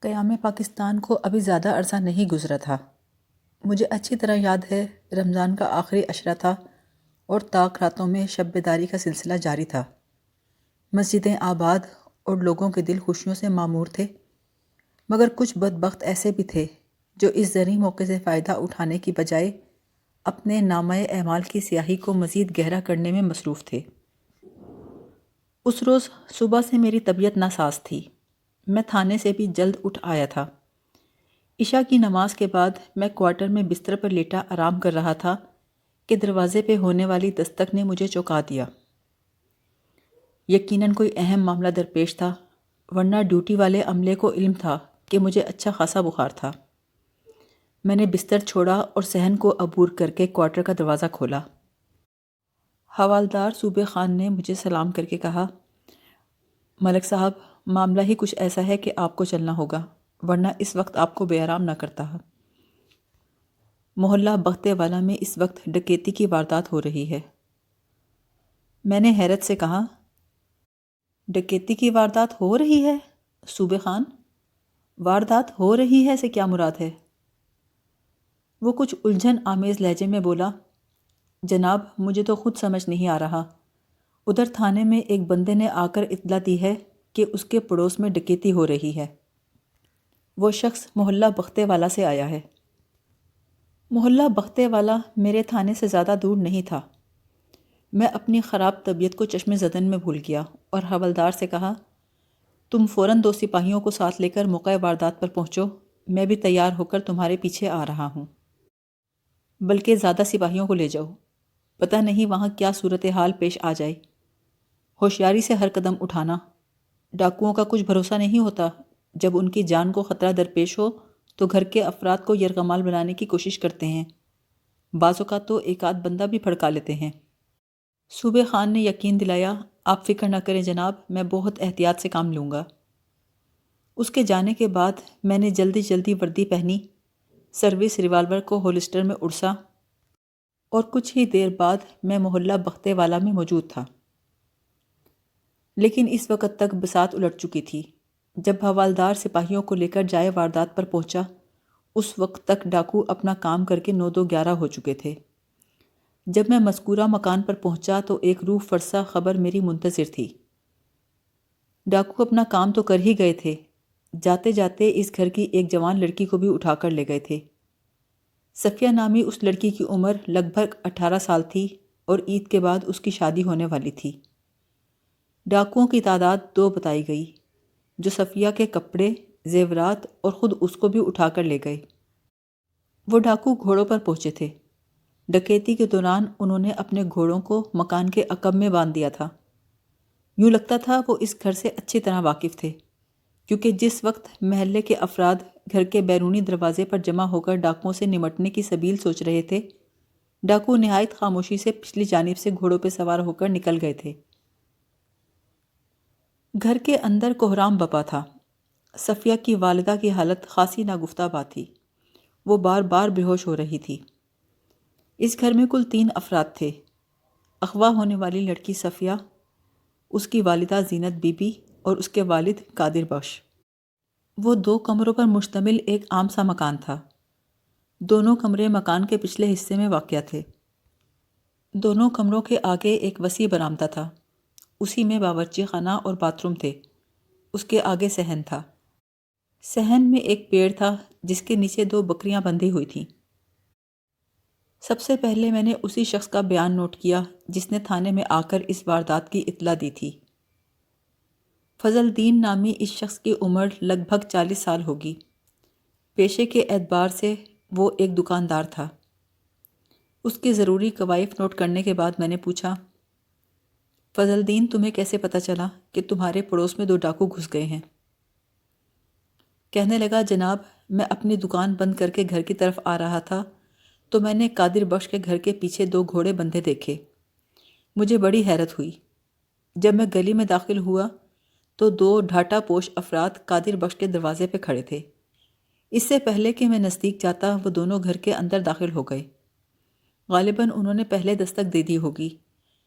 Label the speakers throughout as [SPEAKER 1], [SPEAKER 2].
[SPEAKER 1] قیام پاکستان کو ابھی زیادہ عرصہ نہیں گزرا تھا۔ مجھے اچھی طرح یاد ہے رمضان کا آخری عشرہ تھا اور طاق راتوں میں شب بیداری کا سلسلہ جاری تھا۔ مسجدیں آباد اور لوگوں کے دل خوشیوں سے معمور تھے، مگر کچھ بدبخت ایسے بھی تھے جو اس زرعی موقع سے فائدہ اٹھانے کی بجائے اپنے نامہ اعمال کی سیاہی کو مزید گہرا کرنے میں مصروف تھے۔ اس روز صبح سے میری طبیعت ناساز تھی۔ میں تھانے سے بھی جلد اٹھ آیا تھا۔ عشاء کی نماز کے بعد میں کوارٹر میں بستر پر لیٹا آرام کر رہا تھا کہ دروازے پہ ہونے والی دستک نے مجھے چونکا دیا۔ یقیناً کوئی اہم معاملہ درپیش تھا، ورنہ ڈیوٹی والے عملے کو علم تھا کہ مجھے اچھا خاصا بخار تھا۔ میں نے بستر چھوڑا اور صحن کو عبور کر کے کوارٹر کا دروازہ کھولا۔ حوالدار صوبے خان نے مجھے سلام کر کے کہا، ملک صاحب، معاملہ ہی کچھ ایسا ہے کہ آپ کو چلنا ہوگا، ورنہ اس وقت آپ کو بے آرام نہ کرتا۔ محلہ بختے والا میں اس وقت ڈکیتی کی واردات ہو رہی ہے۔ میں نے حیرت سے کہا، ڈکیتی کی واردات ہو رہی ہے؟ صوبے خان، واردات ہو رہی ہے سے کیا مراد ہے؟ وہ کچھ الجھن آمیز لہجے میں بولا، جناب مجھے تو خود سمجھ نہیں آ رہا۔ ادھر تھانے میں ایک بندے نے آ کر اطلاع دی ہے کہ اس کے پڑوس میں ڈکیتی ہو رہی ہے۔ وہ شخص محلہ بختے والا سے آیا ہے۔ محلہ بختے والا میرے تھانے سے زیادہ دور نہیں تھا۔ میں اپنی خراب طبیعت کو چشم زدن میں بھول گیا اور حوالدار سے کہا، تم فوراً 2 سپاہیوں کو ساتھ لے کر موقع واردات پر پہنچو، میں بھی تیار ہو کر تمہارے پیچھے آ رہا ہوں۔ بلکہ زیادہ سپاہیوں کو لے جاؤ، پتہ نہیں وہاں کیا صورتحال پیش آ جائے۔ ہوشیاری سے ہر قدم اٹھانا، ڈاکوؤں کا کچھ بھروسہ نہیں ہوتا، جب ان کی جان کو خطرہ درپیش ہو تو گھر کے افراد کو یرغمال بنانے کی کوشش کرتے ہیں، بعض اوقات تو ایک آدھ بندہ بھی پھڑکا لیتے ہیں۔ صوبے خان نے یقین دلایا، آپ فکر نہ کریں جناب، میں بہت احتیاط سے کام لوں گا۔ اس کے جانے کے بعد میں نے جلدی جلدی وردی پہنی، سروس ریوالور کو ہولسٹر میں اڑسا اور کچھ ہی دیر بعد میں محلہ بختے والا میں موجود تھا۔ لیکن اس وقت تک بساط الٹ چکی تھی۔ جب حوالدار سپاہیوں کو لے کر جائے واردات پر پہنچا، اس وقت تک ڈاکو اپنا کام کر کے 9-2-11 ہو چکے تھے۔ جب میں مذکورہ مکان پر پہنچا تو ایک روح فرسا خبر میری منتظر تھی۔ ڈاکو اپنا کام تو کر ہی گئے تھے، جاتے جاتے اس گھر کی ایک جوان لڑکی کو بھی اٹھا کر لے گئے تھے۔ صفیہ نامی اس لڑکی کی عمر لگ بھگ 18 سال تھی اور عید کے بعد اس کی شادی ہونے والی تھی۔ ڈاکوؤں کی تعداد 2 بتائی گئی، جو صفیہ کے کپڑے، زیورات اور خود اس کو بھی اٹھا کر لے گئے۔ وہ ڈاکو گھوڑوں پر پہنچے تھے۔ ڈکیتی کے دوران انہوں نے اپنے گھوڑوں کو مکان کے عقب میں باندھ دیا تھا۔ یوں لگتا تھا وہ اس گھر سے اچھی طرح واقف تھے، کیونکہ جس وقت محلے کے افراد گھر کے بیرونی دروازے پر جمع ہو کر ڈاکوؤں سے نمٹنے کی سبیل سوچ رہے تھے، ڈاکو نہایت خاموشی سے پچھلی جانب سے گھوڑوں پہ سوار ہو کر نکل گئے تھے۔ گھر کے اندر کہرام بپا تھا۔ صفیہ کی والدہ کی حالت خاصی ناگفتہ بات تھی، وہ بار بار بے ہوش ہو رہی تھی۔ اس گھر میں کل 3 افراد تھے، اغوا ہونے والی لڑکی صفیہ، اس کی والدہ زینت بی بی اور اس کے والد قادر بخش۔ وہ 2 کمروں پر مشتمل ایک عام سا مکان تھا۔ دونوں کمرے مکان کے پچھلے حصے میں واقع تھے۔ دونوں کمروں کے آگے ایک وسیع برآمدہ تھا، اسی میں باورچی خانہ اور باتھ روم تھے۔ اس کے آگے صحن تھا۔ صحن میں ایک پیڑ تھا جس کے نیچے 2 بکریاں بندھی ہوئی تھیں۔ سب سے پہلے میں نے اسی شخص کا بیان نوٹ کیا جس نے تھانے میں آ کر اس واردات کی اطلاع دی تھی۔ فضل الدین نامی اس شخص کی عمر لگ بھگ 40 سال ہوگی۔ پیشے کے اعتبار سے وہ ایک دکاندار تھا۔ اس کی ضروری کوائف نوٹ کرنے کے بعد میں نے پوچھا، فضل الدین، تمہیں کیسے پتہ چلا کہ تمہارے پڑوس میں 2 ڈاکو گھس گئے ہیں؟ کہنے لگا، جناب میں اپنی دکان بند کر کے گھر کی طرف آ رہا تھا تو میں نے قادر بخش کے گھر کے پیچھے 2 گھوڑے بندھے دیکھے۔ مجھے بڑی حیرت ہوئی۔ جب میں گلی میں داخل ہوا تو 2 ڈھاٹا پوش افراد قادر بخش کے دروازے پہ کھڑے تھے۔ اس سے پہلے کہ میں نزدیک جاتا وہ دونوں گھر کے اندر داخل ہو گئے۔ غالباً انہوں نے پہلے دستک دے دی ہوگی۔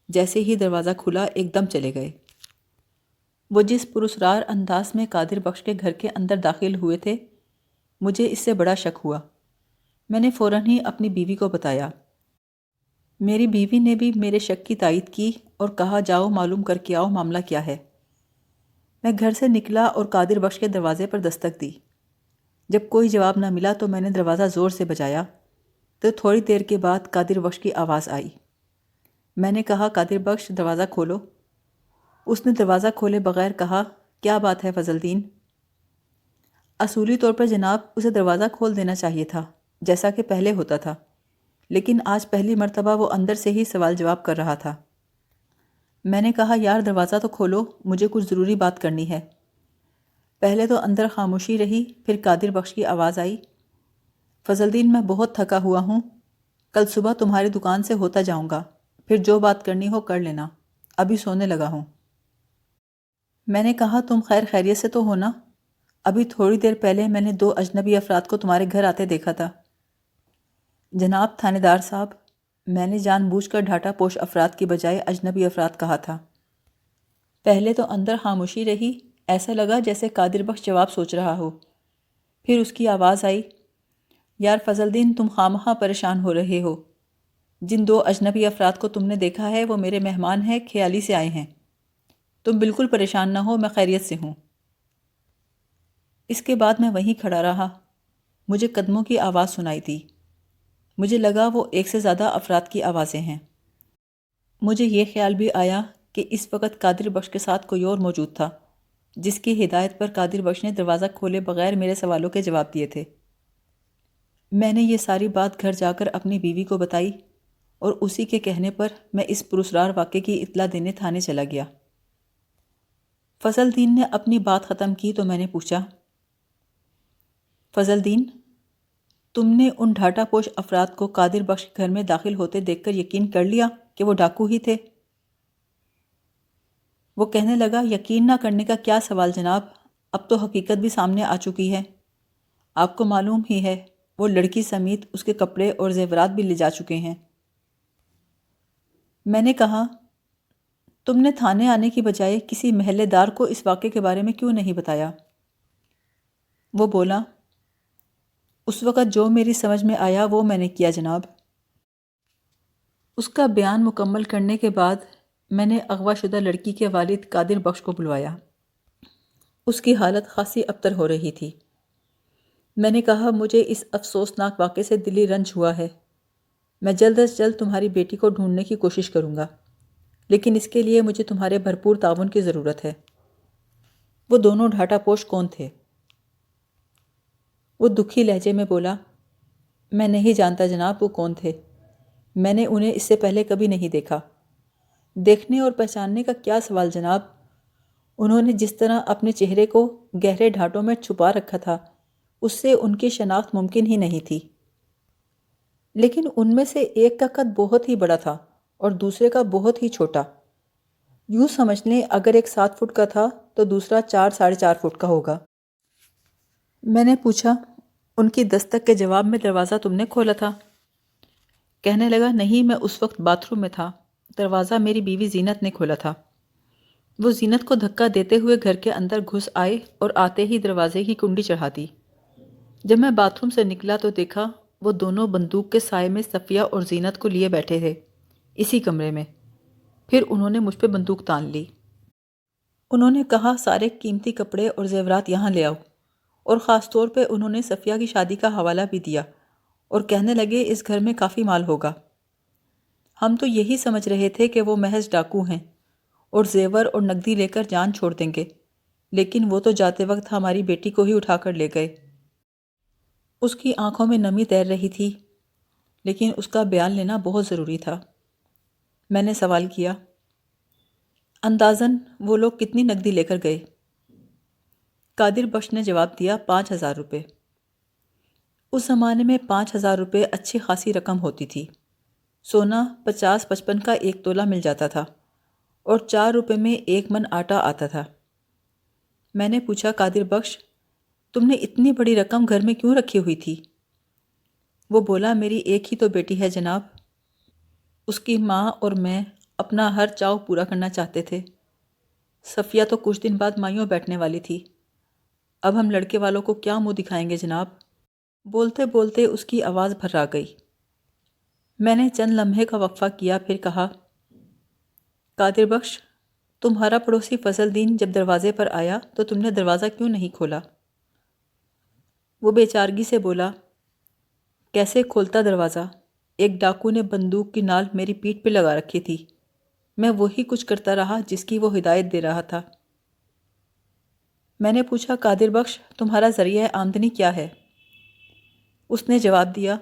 [SPEAKER 1] جیسے ہی دروازہ کھلا ایک دم چلے گئے۔ وہ جس پراسرار انداز میں قادر بخش کے گھر کے اندر داخل ہوئے تھے، مجھے اس سے بڑا شک ہوا۔ میں نے فوراً ہی اپنی بیوی کو بتایا۔ میری بیوی نے بھی میرے شک کی تائید کی اور کہا جاؤ معلوم کر کے آؤ معاملہ کیا ہے۔ میں گھر سے نکلا اور قادر بخش کے دروازے پر دستک دی۔ جب کوئی جواب نہ ملا تو میں نے دروازہ زور سے بجایا تو تھوڑی دیر کے بعد قادر بخش کی آواز آئی۔ میں نے کہا قادر بخش دروازہ کھولو۔ اس نے دروازہ کھولے بغیر کہا کیا بات ہے فضل دین؟ اصولی طور پر جناب اسے دروازہ کھول دینا چاہیے تھا جیسا کہ پہلے ہوتا تھا، لیکن آج پہلی مرتبہ وہ اندر سے ہی سوال جواب کر رہا تھا۔ میں نے کہا یار دروازہ تو کھولو، مجھے کچھ ضروری بات کرنی ہے۔ پہلے تو اندر خاموشی رہی، پھر قادر بخش کی آواز آئی، فضل دین میں بہت تھکا ہوا ہوں، کل صبح تمہاری دکان سے ہوتا جاؤں گا، پھر جو بات کرنی ہو کر لینا، ابھی سونے لگا ہوں۔ میں نے کہا تم خیر خیریت سے تو ہو نا؟ ابھی تھوڑی دیر پہلے میں نے 2 اجنبی افراد کو تمہارے گھر آتے دیکھا تھا۔ جناب تھانے دار صاحب، میں نے جان بوجھ کر ڈھاٹا پوش افراد کی بجائے اجنبی افراد کہا تھا۔ پہلے تو اندر خاموشی رہی، ایسا لگا جیسے قادر بخش جواب سوچ رہا ہو۔ پھر اس کی آواز آئی، یار فضل دین تم خواہ پریشان ہو رہے ہو۔ جن 2 اجنبی افراد کو تم نے دیکھا ہے وہ میرے مہمان ہیں، خیالی سے آئے ہیں۔ تم بالکل پریشان نہ ہو، میں خیریت سے ہوں۔ اس کے بعد میں وہیں کھڑا رہا۔ مجھے قدموں کی آواز سنائی دی۔ مجھے لگا وہ 1 سے زیادہ افراد کی آوازیں ہیں۔ مجھے یہ خیال بھی آیا کہ اس وقت قادر بخش کے ساتھ کوئی اور موجود تھا، جس کی ہدایت پر قادر بخش نے دروازہ کھولے بغیر میرے سوالوں کے جواب دیے تھے۔ میں نے یہ ساری بات گھر جا کر اپنی بیوی کو بتائی اور اسی کے کہنے پر میں اس پراسرار واقعے کی اطلاع دینے تھانے چلا گیا۔ فضل دین نے اپنی بات ختم کی تو میں نے پوچھا، فضل دین، تم نے ان ڈھاٹا پوش افراد کو قادر بخش کے گھر میں داخل ہوتے دیکھ کر یقین کر لیا کہ وہ ڈاکو ہی تھے؟ وہ کہنے لگا، یقین نہ کرنے کا کیا سوال جناب، اب تو حقیقت بھی سامنے آ چکی ہے۔ آپ کو معلوم ہی ہے وہ لڑکی سمیت اس کے کپڑے اور زیورات بھی لے جا چکے ہیں۔ میں نے کہا، تم نے تھانے آنے کی بجائے کسی محلے دار کو اس واقعے کے بارے میں کیوں نہیں بتایا؟ وہ بولا، اس وقت جو میری سمجھ میں آیا وہ میں نے کیا جناب۔ اس کا بیان مکمل کرنے کے بعد میں نے اغوا شدہ لڑکی کے والد قادر بخش کو بلوایا۔ اس کی حالت خاصی ابتر ہو رہی تھی۔ میں نے کہا، مجھے اس افسوسناک واقعے سے دلی رنج ہوا ہے۔ میں جلد از جلد تمہاری بیٹی کو ڈھونڈنے کی کوشش کروں گا، لیکن اس کے لیے مجھے تمہارے بھرپور تعاون کی ضرورت ہے۔ وہ دونوں ڈھاٹا پوش کون تھے؟ وہ دکھی لہجے میں بولا، میں نہیں جانتا جناب وہ کون تھے، میں نے انہیں اس سے پہلے کبھی نہیں دیکھا۔ دیکھنے اور پہچاننے کا کیا سوال جناب، انہوں نے جس طرح اپنے چہرے کو گہرے ڈھاٹوں میں چھپا رکھا تھا اس سے ان کی شناخت ممکن ہی نہیں تھی۔ لیکن ان میں سے ایک کا قد بہت ہی بڑا تھا اور دوسرے کا بہت ہی چھوٹا۔ یوں سمجھ لیں اگر ایک 7 فٹ کا تھا تو دوسرا 4 ساڑھے 4 فٹ کا ہوگا۔ میں نے پوچھا، ان کی دستک کے جواب میں دروازہ تم نے کھولا تھا؟ کہنے لگا، نہیں، میں اس وقت باتھ روم میں تھا، دروازہ میری بیوی زینت نے کھولا تھا۔ وہ زینت کو دھکا دیتے ہوئے گھر کے اندر گھس آئے اور آتے ہی دروازے کی کنڈی چڑھا دی۔ جب میں باتھ روم سے نکلا تو دیکھا وہ دونوں بندوق کے سائے میں صفیہ اور زینت کو لیے بیٹھے تھے، اسی کمرے میں۔ پھر انہوں نے مجھ پہ بندوق تان لی۔ انہوں نے کہا، سارے قیمتی کپڑے اور زیورات یہاں لے آؤ، اور خاص طور پہ انہوں نے صفیہ کی شادی کا حوالہ بھی دیا اور کہنے لگے اس گھر میں کافی مال ہوگا۔ ہم تو یہی سمجھ رہے تھے کہ وہ محض ڈاکو ہیں اور زیور اور نقدی لے کر جان چھوڑ دیں گے، لیکن وہ تو جاتے وقت ہماری بیٹی کو ہی اٹھا کر لے گئے۔ اس کی آنکھوں میں نمی تیر رہی تھی، لیکن اس کا بیان لینا بہت ضروری تھا۔ میں نے سوال کیا، اندازاً وہ لوگ کتنی نقدی لے کر گئے؟ قادر بخش نے جواب دیا، 5,000 روپے۔ اس زمانے میں 5,000 روپے اچھی خاصی رقم ہوتی تھی۔ سونا 50-55 کا 1 تولہ مل جاتا تھا اور 4 روپے میں 1 من آٹا آتا تھا۔ میں نے پوچھا، قادر بخش، تم نے اتنی بڑی رقم گھر میں کیوں رکھی ہوئی تھی؟ وہ بولا، میری ایک ہی تو بیٹی ہے جناب، اس کی ماں اور میں اپنا ہر چاؤ پورا کرنا چاہتے تھے۔ صفیہ تو کچھ دن بعد مائیوں بیٹھنے والی تھی۔ اب ہم لڑکے والوں کو کیا منہ دکھائیں گے جناب؟ بولتے بولتے اس کی آواز بھر آ گئی۔ میں نے چند لمحے کا وقفہ کیا، پھر کہا، قادر بخش، تمہارا پڑوسی فضل دین جب دروازے پر آیا تو تم نے دروازہ کیوں نہیں کھولا؟ وہ بے چارگی سے بولا، کیسے کھولتا دروازہ؟ ایک ڈاکو نے بندوق کی نال میری پیٹھ پہ لگا رکھی تھی۔ میں وہی کچھ کرتا رہا جس کی وہ ہدایت دے رہا تھا۔ میں نے پوچھا، قادر بخش، تمہارا ذریعہ آمدنی کیا ہے؟ اس نے جواب دیا،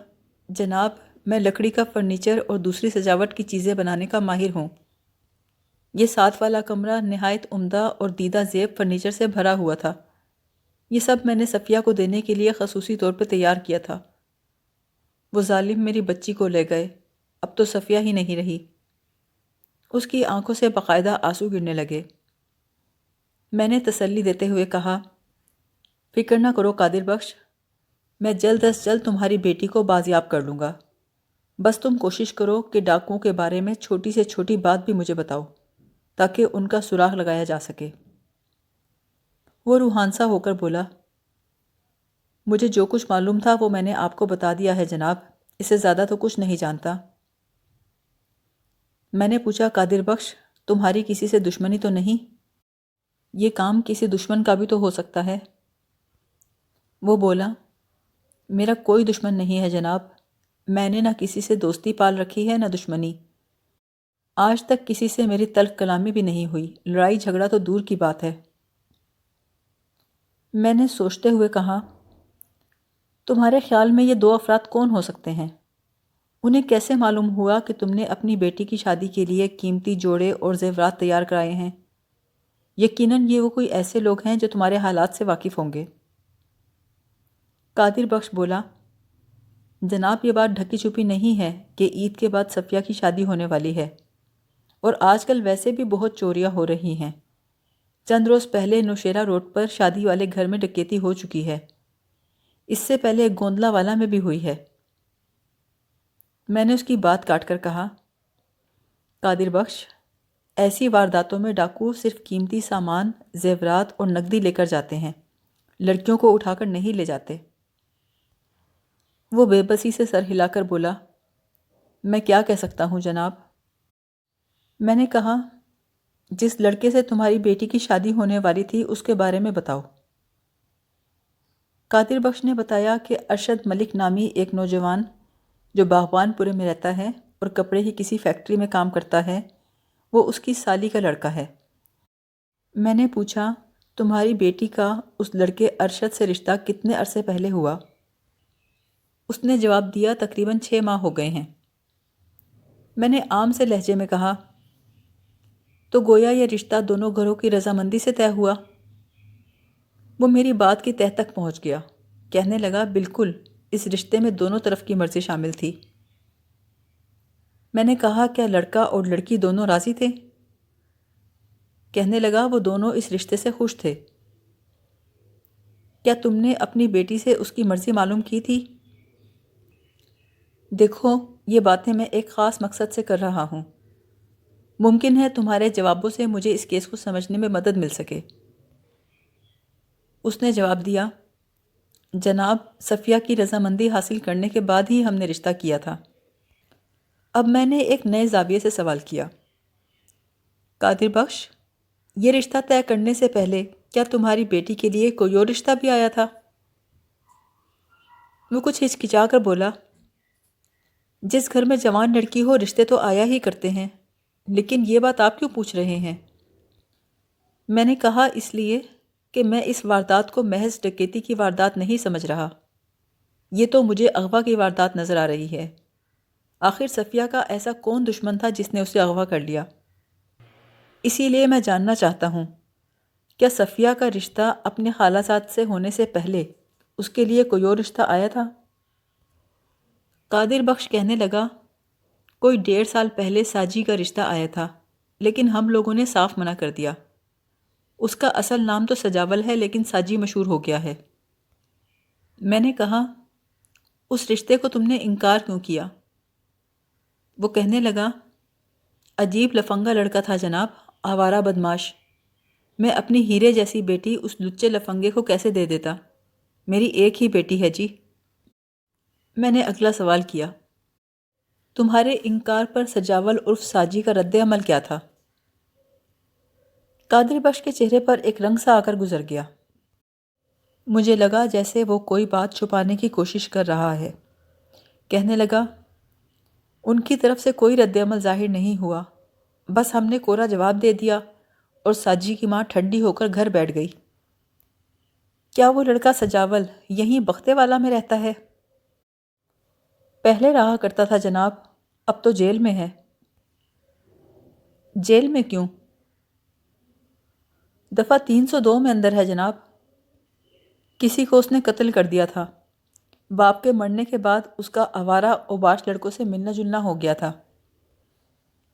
[SPEAKER 1] جناب، میں لکڑی کا فرنیچر اور دوسری سجاوٹ کی چیزیں بنانے کا ماہر ہوں۔ یہ 7 والا کمرہ نہایت عمدہ اور دیدہ زیب فرنیچر سے بھرا ہوا تھا۔ یہ سب میں نے صفیہ کو دینے کے لیے خصوصی طور پہ تیار کیا تھا۔ وہ ظالم میری بچی کو لے گئے، اب تو صفیہ ہی نہیں رہی۔ اس کی آنکھوں سے باقاعدہ آنسو گرنے لگے۔ میں نے تسلی دیتے ہوئے کہا، فکر نہ کرو قادر بخش، میں جلد از جلد تمہاری بیٹی کو بازیاب کر لوں گا۔ بس تم کوشش کرو کہ ڈاکوؤں کے بارے میں چھوٹی سے چھوٹی بات بھی مجھے بتاؤ تاکہ ان کا سراغ لگایا جا سکے۔ وہ روحانسا ہو کر بولا، مجھے جو کچھ معلوم تھا وہ میں نے آپ کو بتا دیا ہے جناب، اس سے زیادہ تو کچھ نہیں جانتا۔ میں نے پوچھا، قادر بخش، تمہاری کسی سے دشمنی تو نہیں؟ یہ کام کسی دشمن کا بھی تو ہو سکتا ہے۔ وہ بولا، میرا کوئی دشمن نہیں ہے جناب، میں نے نہ کسی سے دوستی پال رکھی ہے نہ دشمنی۔ آج تک کسی سے میری تلخ کلامی بھی نہیں ہوئی، لڑائی جھگڑا تو دور کی بات ہے۔ میں نے سوچتے ہوئے کہا، تمہارے خیال میں یہ 2 افراد کون ہو سکتے ہیں؟ انہیں کیسے معلوم ہوا کہ تم نے اپنی بیٹی کی شادی کے لیے قیمتی جوڑے اور زیورات تیار کرائے ہیں؟ یقیناً یہ وہ کوئی ایسے لوگ ہیں جو تمہارے حالات سے واقف ہوں گے۔ قادر بخش بولا، جناب، یہ بات ڈھکی چھپی نہیں ہے کہ عید کے بعد صفیہ کی شادی ہونے والی ہے، اور آج کل ویسے بھی بہت چوریاں ہو رہی ہیں۔ چند روز پہلے نوشیرہ روڈ پر شادی والے گھر میں ڈکیتی ہو چکی ہے۔ اس سے پہلے گوندلا والا میں بھی ہوئی ہے۔ میں نے اس کی بات کاٹ کر کہا، قادر بخش، ایسی وارداتوں میں ڈاکو صرف قیمتی سامان، زیورات اور نقدی لے کر جاتے ہیں، لڑکیوں کو اٹھا کر نہیں لے جاتے۔ وہ بے بسی سے سر ہلا کر بولا، میں کیا کہہ سکتا ہوں جناب؟ میں نے کہا، جس لڑکے سے تمہاری بیٹی کی شادی ہونے والی تھی اس کے بارے میں بتاؤ۔ قادر بخش نے بتایا کہ ارشد ملک نامی ایک نوجوان جو باغبان پورے میں رہتا ہے اور کپڑے کی کسی فیکٹری میں کام کرتا ہے، وہ اس کی سالی کا لڑکا ہے۔ میں نے پوچھا، تمہاری بیٹی کا اس لڑکے ارشد سے رشتہ کتنے عرصے پہلے ہوا؟ اس نے جواب دیا، تقریباً 6 ماہ ہو گئے ہیں۔ میں نے عام سے لہجے میں کہا، تو گویا یہ رشتہ دونوں گھروں کی رضامندی سے طے ہوا؟ وہ میری بات کی تہہ تک پہنچ گیا، کہنے لگا، بالکل، اس رشتے میں دونوں طرف کی مرضی شامل تھی۔ میں نے کہا، کیا لڑکا اور لڑکی دونوں راضی تھے؟ کہنے لگا، وہ دونوں اس رشتے سے خوش تھے۔ کیا تم نے اپنی بیٹی سے اس کی مرضی معلوم کی تھی؟ دیکھو، یہ باتیں میں ایک خاص مقصد سے کر رہا ہوں۔ ممکن ہے تمہارے جوابوں سے مجھے اس کیس کو سمجھنے میں مدد مل سکے۔ اس نے جواب دیا، جناب، صفیہ کی رضامندی حاصل کرنے کے بعد ہی ہم نے رشتہ کیا تھا۔ اب میں نے ایک نئے زاویے سے سوال کیا، قادر بخش، یہ رشتہ طے کرنے سے پہلے کیا تمہاری بیٹی کے لیے کوئی اور رشتہ بھی آیا تھا؟ وہ کچھ ہچکچا کر بولا، جس گھر میں جوان لڑکی ہو رشتے تو آیا ہی کرتے ہیں، لیکن یہ بات آپ کیوں پوچھ رہے ہیں؟ میں نے کہا، اس لیے کہ میں اس واردات کو محض ڈکیتی کی واردات نہیں سمجھ رہا، یہ تو مجھے اغوا کی واردات نظر آ رہی ہے۔ آخر صفیہ کا ایسا کون دشمن تھا جس نے اسے اغوا کر لیا؟ اسی لیے میں جاننا چاہتا ہوں، کیا صفیہ کا رشتہ اپنے خالہ زاد سے ہونے سے پہلے اس کے لیے کوئی اور رشتہ آیا تھا؟ قادر بخش کہنے لگا، کوئی 1.5 سال پہلے ساجی کا رشتہ آیا تھا، لیکن ہم لوگوں نے صاف منع کر دیا۔ اس کا اصل نام تو سجاول ہے، لیکن ساجی مشہور ہو گیا ہے۔ میں نے کہا، اس رشتے کو تم نے انکار کیوں کیا؟ وہ کہنے لگا، عجیب لفنگا لڑکا تھا جناب، آوارہ بدماش۔ میں اپنی ہیرے جیسی بیٹی اس لچے لفنگے کو کیسے دے دیتا؟ میری ایک ہی بیٹی ہے جی۔ میں نے اگلا سوال کیا، تمہارے انکار پر سجاول عرف ساجی کا رد عمل کیا تھا؟ قادر بخش کے چہرے پر ایک رنگ سا آ کر گزر گیا۔ مجھے لگا جیسے وہ کوئی بات چھپانے کی کوشش کر رہا ہے۔ کہنے لگا، ان کی طرف سے کوئی رد عمل ظاہر نہیں ہوا، بس ہم نے کورا جواب دے دیا اور ساجی کی ماں ٹھنڈی ہو کر گھر بیٹھ گئی۔ کیا وہ لڑکا سجاول یہیں بختے والا میں رہتا ہے؟ پہلے رہا کرتا تھا جناب، اب تو جیل میں ہے۔ جیل میں کیوں؟ دفعہ 302 میں اندر ہے جناب۔ کسی کو اس نے قتل کر دیا تھا۔ باپ کے مرنے کے بعد اس کا آوارہ اوباش لڑکوں سے ملنا جلنا ہو گیا تھا۔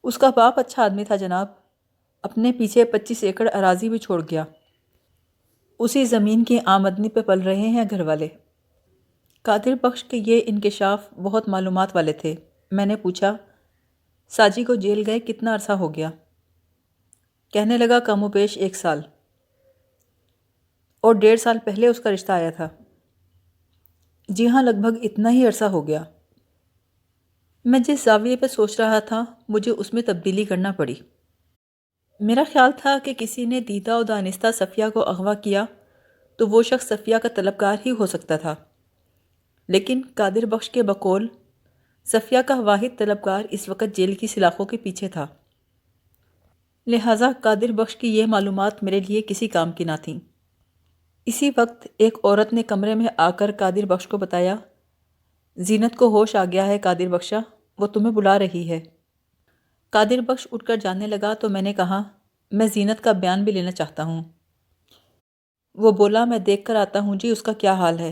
[SPEAKER 1] اس کا باپ اچھا آدمی تھا جناب، اپنے پیچھے 25 ایکڑ اراضی بھی چھوڑ گیا۔ اسی زمین کی آمدنی پہ پل رہے ہیں گھر والے۔ قادر بخش کے یہ انکشاف بہت معلومات والے تھے۔ میں نے پوچھا، ساجی کو جیل گئے کتنا عرصہ ہو گیا؟ کہنے لگا، کم و بیش 1 سال۔ اور 1.5 سال پہلے اس کا رشتہ آیا تھا؟ جی ہاں، لگ بھگ اتنا ہی عرصہ ہو گیا۔ میں جس زاویے پہ سوچ رہا تھا مجھے اس میں تبدیلی کرنا پڑی۔ میرا خیال تھا کہ کسی نے دیدہ و دانستہ صفیہ کو اغوا کیا تو وہ شخص صفیہ کا طلبکار ہی ہو سکتا تھا، لیکن قادر بخش کے بقول صفیہ کا واحد طلبکار اس وقت جیل کی سلاخوں کے پیچھے تھا۔ لہٰذا قادر بخش کی یہ معلومات میرے لیے کسی کام کی نہ تھیں۔ اسی وقت ایک عورت نے کمرے میں آ کر قادر بخش کو بتایا، زینت کو ہوش آ گیا ہے قادر بخشا، وہ تمہیں بلا رہی ہے۔ قادر بخش اٹھ کر جانے لگا تو میں نے کہا، میں زینت کا بیان بھی لینا چاہتا ہوں۔ وہ بولا، میں دیکھ کر آتا ہوں جی، اس کا کیا حال ہے۔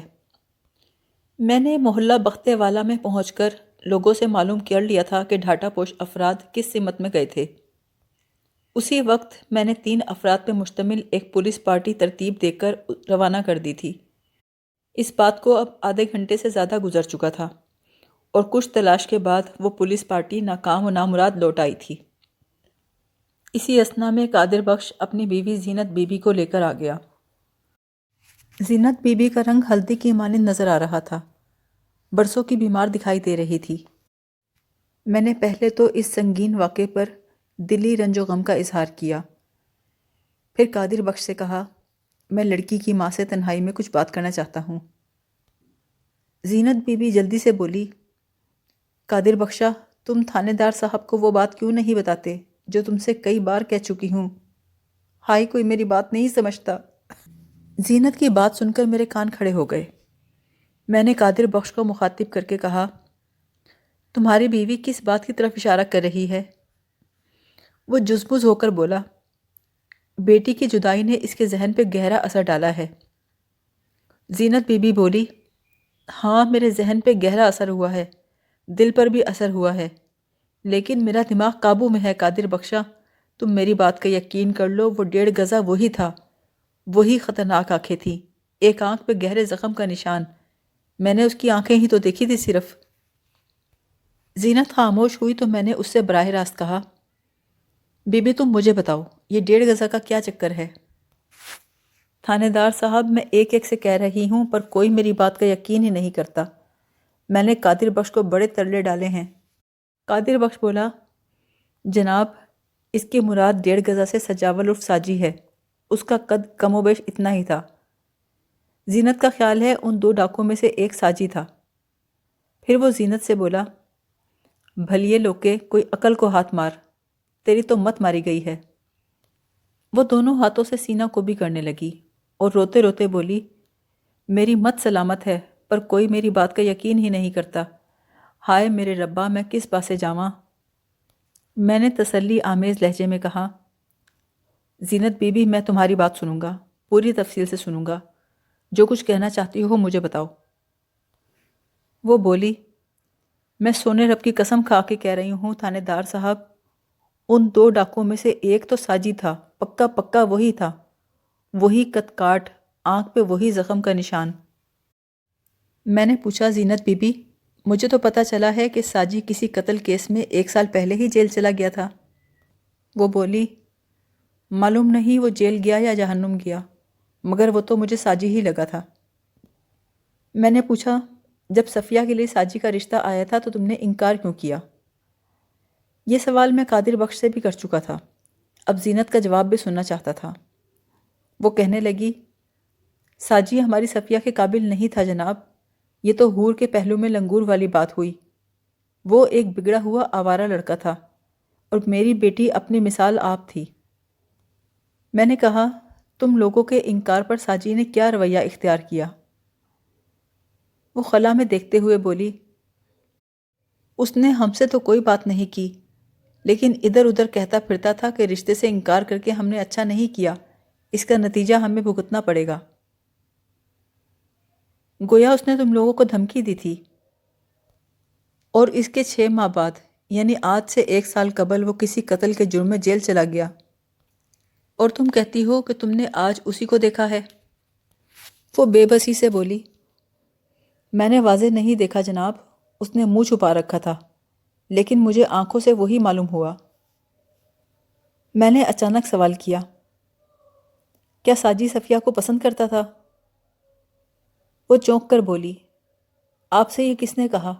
[SPEAKER 1] میں نے محلہ بختے والا میں پہنچ کر لوگوں سے معلوم کر لیا تھا کہ ڈھاٹا پوش افراد کس سمت میں گئے تھے۔ اسی وقت میں نے 3 افراد پہ مشتمل ایک پولیس پارٹی ترتیب دے کر روانہ کر دی تھی۔ اس بات کو اب آدھے گھنٹے سے زیادہ گزر چکا تھا اور کچھ تلاش کے بعد وہ پولیس پارٹی ناکام و نامراد لوٹ آئی تھی۔ اسی اثنا میں قادر بخش اپنی بیوی زینت بی بی کو لے کر آ گیا۔ زینت بی بی کا رنگ ہلدی کی مانند نظر آ رہا تھا، برسوں کی بیمار دکھائی دے رہی تھی۔ میں نے پہلے تو اس سنگین واقعے پر دلی رنج و غم کا اظہار کیا، پھر قادر بخش سے کہا، میں لڑکی کی ماں سے تنہائی میں کچھ بات کرنا چاہتا ہوں۔ زینت بی بی جلدی سے بولی، قادر بخشا، تم تھانے دار صاحب کو وہ بات کیوں نہیں بتاتے جو تم سے کئی بار کہہ چکی ہوں؟ ہائی کوئی میری بات نہیں سمجھتا۔ زینت کی بات سن کر میرے کان کھڑے ہو گئے۔ میں نے قادر بخش کو مخاطب کر کے کہا، تمہاری بیوی کس بات کی طرف اشارہ کر رہی ہے؟ وہ جزبز ہو کر بولا، بیٹی کی جدائی نے اس کے ذہن پہ گہرا اثر ڈالا ہے۔ زینت بی بی بولی، ہاں میرے ذہن پہ گہرا اثر ہوا ہے، دل پر بھی اثر ہوا ہے، لیکن میرا دماغ قابو میں ہے قادر بخشا، تم میری بات کا یقین کر لو، وہ 1.5 گزہ وہی تھا، وہی خطرناک آنکھیں تھیں، ایک آنکھ پہ گہرے زخم کا نشان، میں نے اس کی آنکھیں ہی تو دیکھی تھی صرف۔ زینت خاموش ہوئی تو میں نے اس سے براہ راست کہا، بی بی تم مجھے بتاؤ، یہ 1.5 گزہ کا کیا چکر ہے؟ تھانے دار صاحب، میں ایک ایک سے کہہ رہی ہوں پر کوئی میری بات کا یقین ہی نہیں کرتا۔ میں نے قادر بخش کو بڑے ترلے ڈالے ہیں۔ قادر بخش بولا، جناب اس کی مراد 1.5 گزہ سے سجاول عرف ساجی ہے، اس کا قد کم و بیش اتنا ہی تھا۔ زینت کا خیال ہے ان 2 ڈاکوں میں سے ایک ساجی تھا۔ پھر وہ زینت سے بولا، بھلیے لوکے، کوئی عقل کو ہاتھ مار، تیری تو مت ماری گئی ہے۔ وہ دونوں ہاتھوں سے سینہ کو بھی کرنے لگی اور روتے روتے بولی، میری مت سلامت ہے پر کوئی میری بات کا یقین ہی نہیں کرتا، ہائے میرے ربا، میں کس پاسے جاواں؟ میں نے تسلی آمیز لہجے میں کہا، زینت بی بی میں تمہاری بات سنوں گا، پوری تفصیل سے سنوں گا، جو کچھ کہنا چاہتی ہو مجھے بتاؤ۔ وہ بولی، میں سونے رب کی قسم کھا کے کہہ رہی ہوں تھانے دار صاحب، ان 2 ڈاکوں میں سے ایک تو ساجی تھا، پکا پکا وہی تھا، وہی قد کاٹ، آنکھ پہ وہی زخم کا نشان۔ میں نے پوچھا، زینت بی بی مجھے تو پتہ چلا ہے کہ ساجی کسی قتل کیس میں 1 سال پہلے ہی جیل چلا گیا تھا۔ وہ بولی، معلوم نہیں وہ جیل گیا یا جہنم گیا، مگر وہ تو مجھے ساجی ہی لگا تھا۔ میں نے پوچھا، جب صفیہ کے لیے ساجی کا رشتہ آیا تھا تو تم نے انکار کیوں کیا؟ یہ سوال میں قادر بخش سے بھی کر چکا تھا، اب زینت کا جواب بھی سننا چاہتا تھا۔ وہ کہنے لگی، ساجی ہماری صفیہ کے قابل نہیں تھا جناب، یہ تو حور کے پہلو میں لنگور والی بات ہوئی۔ وہ ایک بگڑا ہوا آوارہ لڑکا تھا اور میری بیٹی اپنی مثال آپ تھی۔ میں نے کہا، تم لوگوں کے انکار پر ساجی نے کیا رویہ اختیار کیا؟ وہ خلا میں دیکھتے ہوئے بولی، اس نے ہم سے تو کوئی بات نہیں کی، لیکن ادھر ادھر کہتا پھرتا تھا کہ رشتے سے انکار کر کے ہم نے اچھا نہیں کیا، اس کا نتیجہ ہمیں بھگتنا پڑے گا۔ گویا اس نے تم لوگوں کو دھمکی دی تھی، اور اس کے 6 ماہ بعد یعنی آج سے 1 سال قبل وہ کسی قتل کے جرم میں جیل چلا گیا، اور تم کہتی ہو کہ تم نے آج اسی کو دیکھا ہے؟ وہ بے بسی سے بولی، میں نے واضح نہیں دیکھا جناب، اس نے منہ چھپا رکھا تھا، لیکن مجھے آنکھوں سے وہی معلوم ہوا۔ میں نے اچانک سوال کیا، کیا ساجی صفیہ کو پسند کرتا تھا؟ وہ چونک کر بولی، آپ سے یہ کس نے کہا؟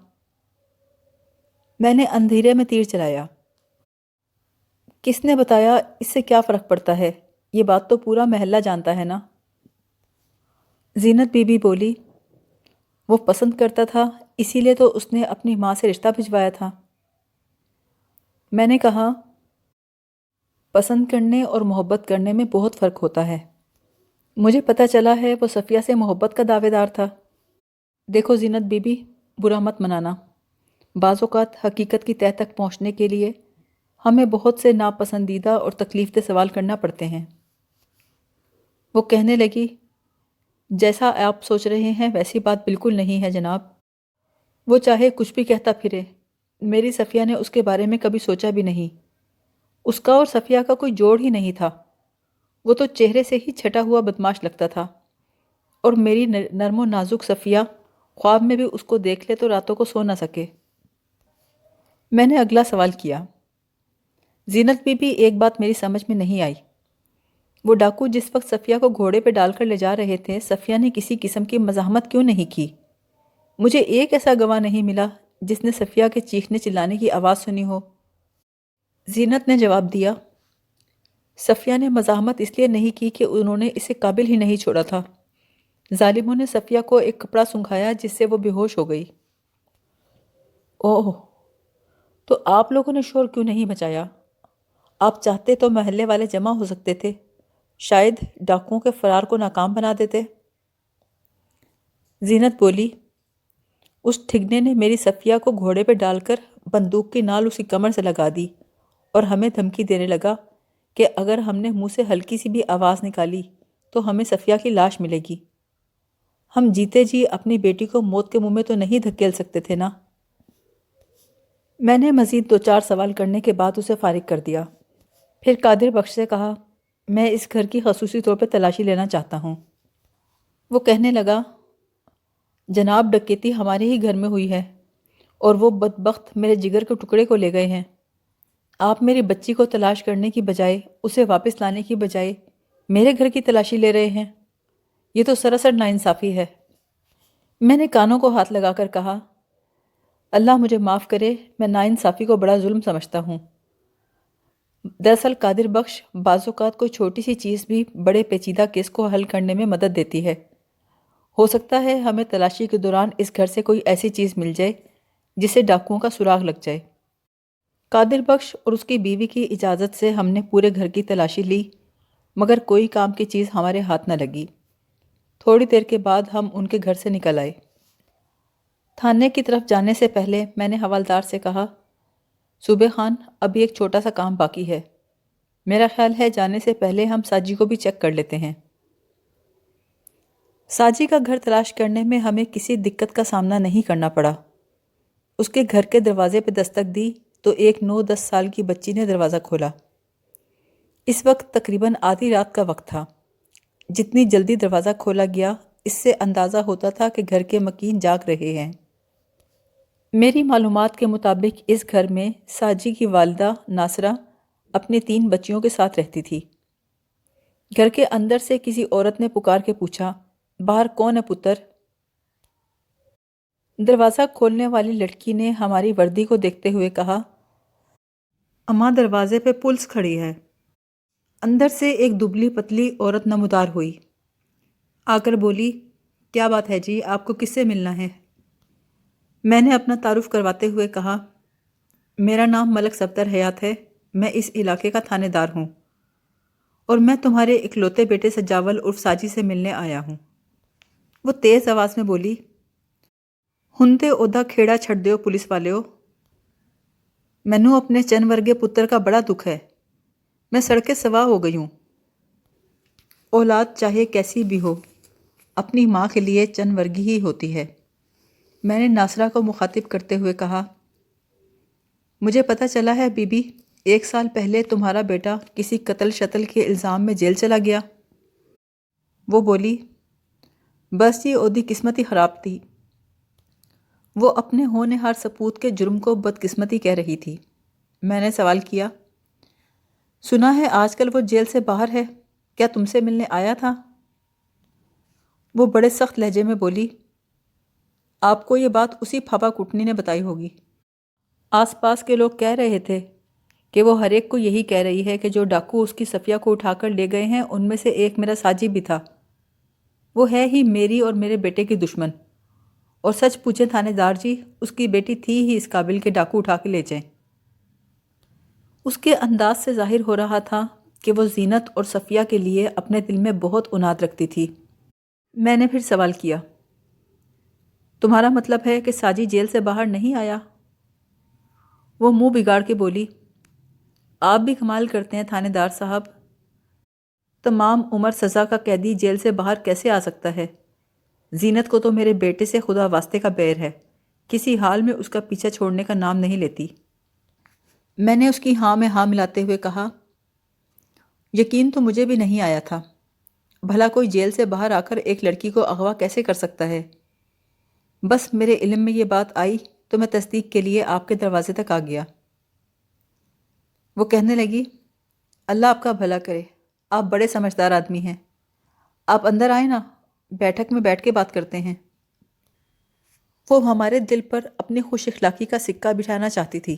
[SPEAKER 1] میں نے اندھیرے میں تیر چلایا، کس نے بتایا، اس سے کیا فرق پڑتا ہے، یہ بات تو پورا محلہ جانتا ہے نا۔ زینت بی بی بولی، وہ پسند کرتا تھا، اسی لیے تو اس نے اپنی ماں سے رشتہ بھجوایا تھا۔ میں نے کہا، پسند کرنے اور محبت کرنے میں بہت فرق ہوتا ہے۔ مجھے پتہ چلا ہے وہ صفیہ سے محبت کا دعوے دار تھا۔ دیکھو زینت بی بی، برا مت منانا، بعض اوقات حقیقت کی تہہ تک پہنچنے کے لیے ہمیں بہت سے ناپسندیدہ اور تکلیف دہ سوال کرنا پڑتے ہیں۔ وہ کہنے لگی، جیسا آپ سوچ رہے ہیں ویسی بات بالکل نہیں ہے جناب، وہ چاہے کچھ بھی کہتا پھرے، میری صفیہ نے اس کے بارے میں کبھی سوچا بھی نہیں، اس کا اور صفیہ کا کوئی جوڑ ہی نہیں تھا، وہ تو چہرے سے ہی چھٹا ہوا بدماش لگتا تھا، اور میری نرم و نازک صفیہ خواب میں بھی اس کو دیکھ لے تو راتوں کو سو نہ سکے۔ میں نے اگلا سوال کیا، زینت بی بی، ایک بات میری سمجھ میں نہیں آئی، وہ ڈاکو جس وقت صفیہ کو گھوڑے پہ ڈال کر لے جا رہے تھے، صفیہ نے کسی قسم کی مزاحمت کیوں نہیں کی؟ مجھے ایک ایسا گواہ نہیں ملا جس نے صفیہ کے چیخنے چلانے کی آواز سنی ہو۔ زینت نے جواب دیا، صفیہ نے مزاحمت اس لیے نہیں کی کہ انہوں نے اسے قابل ہی نہیں چھوڑا تھا، ظالموں نے صفیہ کو ایک کپڑا سنگھایا جس سے وہ بے ہوش ہو گئی۔ اوہ، تو آپ لوگوں نے شور کیوں نہیں مچایا؟ آپ چاہتے تو محلے والے جمع ہو سکتے تھے، شاید ڈاکوؤں کے فرار کو ناکام بنا دیتے۔ زینت بولی، اس ٹھگنے نے میری صفیہ کو گھوڑے پہ ڈال کر بندوق کی نال اس کی کمر سے لگا دی اور ہمیں دھمکی دینے لگا کہ اگر ہم نے منہ سے ہلکی سی بھی آواز نکالی تو ہمیں صفیہ کی لاش ملے گی۔ ہم جیتے جی اپنی بیٹی کو موت کے منہ میں تو نہیں دھکیل سکتے تھے نا۔ میں نے مزید 2-4 سوال کرنے کے بعد اسے فارغ کر دیا، پھر قادر بخش سے کہا، میں اس گھر کی خصوصی طور پہ تلاشی لینا چاہتا ہوں۔ وہ کہنے لگا، جناب ڈکیتی ہمارے ہی گھر میں ہوئی ہے اور وہ بدبخت میرے جگر کے ٹکڑے کو لے گئے ہیں۔ آپ میری بچی کو تلاش کرنے کی بجائے، اسے واپس لانے کی بجائے میرے گھر کی تلاشی لے رہے ہیں، یہ تو سراسر ناانصافی ہے۔ میں نے کانوں کو ہاتھ لگا کر کہا، اللہ مجھے معاف کرے، میں ناانصافی کو بڑا ظلم سمجھتا ہوں۔ دراصل قادر بخش، بعض اوقات کوئی چھوٹی سی چیز بھی بڑے پیچیدہ کیس کو حل کرنے میں مدد دیتی ہے۔ ہو سکتا ہے ہمیں تلاشی کے دوران اس گھر سے کوئی ایسی چیز مل جائے جسے ڈاکوؤں کا سراغ لگ جائے۔ قادر بخش اور اس کی بیوی کی اجازت سے ہم نے پورے گھر کی تلاشی لی، مگر کوئی کام کی چیز ہمارے ہاتھ نہ لگی۔ تھوڑی دیر کے بعد ہم ان کے گھر سے نکل آئے۔ تھانے کی طرف جانے سے پہلے میں نے حوالدار سے کہا، صوبے خان، ابھی ایک چھوٹا سا کام باقی ہے، میرا خیال ہے جانے سے پہلے ہم ساجی کو بھی چیک کر لیتے ہیں۔ ساجی کا گھر تلاش کرنے میں ہمیں کسی دقت کا سامنا نہیں کرنا پڑا۔ اس کے گھر کے دروازے پہ دستک دی تو ایک 9-10 سال کی بچی نے دروازہ کھولا۔ اس وقت تقریباً آدھی رات کا وقت تھا۔ جتنی جلدی دروازہ کھولا گیا، اس سے اندازہ ہوتا تھا کہ گھر کے مکین جاگ رہے ہیں۔ میری معلومات کے مطابق اس گھر میں ساجی کی والدہ ناصرہ اپنی 3 بچیوں کے ساتھ رہتی تھی۔ گھر کے اندر سے کسی عورت نے پکار کے پوچھا، باہر کون ہے پتر؟ دروازہ کھولنے والی لڑکی نے ہماری وردی کو دیکھتے ہوئے کہا، اماں دروازے پہ پولیس کھڑی ہے۔ اندر سے ایک دبلی پتلی عورت نمودار ہوئی، آ کر بولی، کیا بات ہے جی، آپ کو کس سے ملنا ہے؟ میں نے اپنا تعارف کرواتے ہوئے کہا، میرا نام ملک صفدر حیات ہے، میں اس علاقے کا تھانے دار ہوں، اور میں تمہارے اکلوتے بیٹے سجاول عرف ساجی سے ملنے آیا ہوں۔ وہ تیز آواز میں بولی، ہنتے اودا کھیڑا چھڑ دیو پولیس والیو، مینوں اپنے چن ورگے پتر کا بڑا دکھ ہے، میں سڑکے سوا ہو گئی ہوں۔ اولاد چاہے کیسی بھی ہو، اپنی ماں کے لیے چن ورگی ہی ہوتی ہے۔ میں نے ناصرہ کو مخاطب کرتے ہوئے کہا، مجھے پتہ چلا ہے بی بی، 1 سال پہلے تمہارا بیٹا کسی قتل شتل کے الزام میں جیل چلا گیا۔ وہ بولی، بس یہ اودی قسمت ہی خراب تھی۔ وہ اپنے ہونہار سپوت کے جرم کو بدقسمتی کہہ رہی تھی۔ میں نے سوال کیا، سنا ہے آج کل وہ جیل سے باہر ہے، کیا تم سے ملنے آیا تھا؟ وہ بڑے سخت لہجے میں بولی، آپ کو یہ بات اسی پھاپا کٹنی نے بتائی ہوگی۔ آس پاس کے لوگ کہہ رہے تھے کہ وہ ہر ایک کو یہی کہہ رہی ہے کہ جو ڈاکو اس کی صفیہ کو اٹھا کر لے گئے ہیں ان میں سے ایک میرا ساجی بھی تھا۔ وہ ہے ہی میری اور میرے بیٹے کی دشمن، اور سچ پوچھیں تھانے دار جی، اس کی بیٹی تھی ہی اس قابل کہ ڈاکو اٹھا کے لے جائیں۔ اس کے انداز سے ظاہر ہو رہا تھا کہ وہ زینت اور صفیہ کے لیے اپنے دل میں بہت عناد رکھتی تھی۔ میں نے پھر سوال کیا، تمہارا مطلب ہے کہ ساجی جیل سے باہر نہیں آیا؟ وہ منہ بگاڑ کے بولی، آپ بھی کمال کرتے ہیں تھانے دار صاحب، تمام عمر سزا کا قیدی جیل سے باہر کیسے آ سکتا ہے؟ زینت کو تو میرے بیٹے سے خدا واسطے کا بیر ہے، کسی حال میں اس کا پیچھا چھوڑنے کا نام نہیں لیتی۔ میں نے اس کی ہاں میں ہاں ملاتے ہوئے کہا، یقین تو مجھے بھی نہیں آیا تھا، بھلا کوئی جیل سے باہر آ کر ایک لڑکی کو اغوا کیسے کر سکتا ہے؟ بس میرے علم میں یہ بات آئی تو میں تصدیق کے لیے آپ کے دروازے تک آ گیا۔ وہ کہنے لگی، اللہ آپ کا بھلا کرے، آپ بڑے سمجھدار آدمی ہیں، آپ اندر آئیں نا، بیٹھک میں بیٹھ کے بات کرتے ہیں۔ وہ ہمارے دل پر اپنی خوش اخلاقی کا سکہ بٹھانا چاہتی تھی،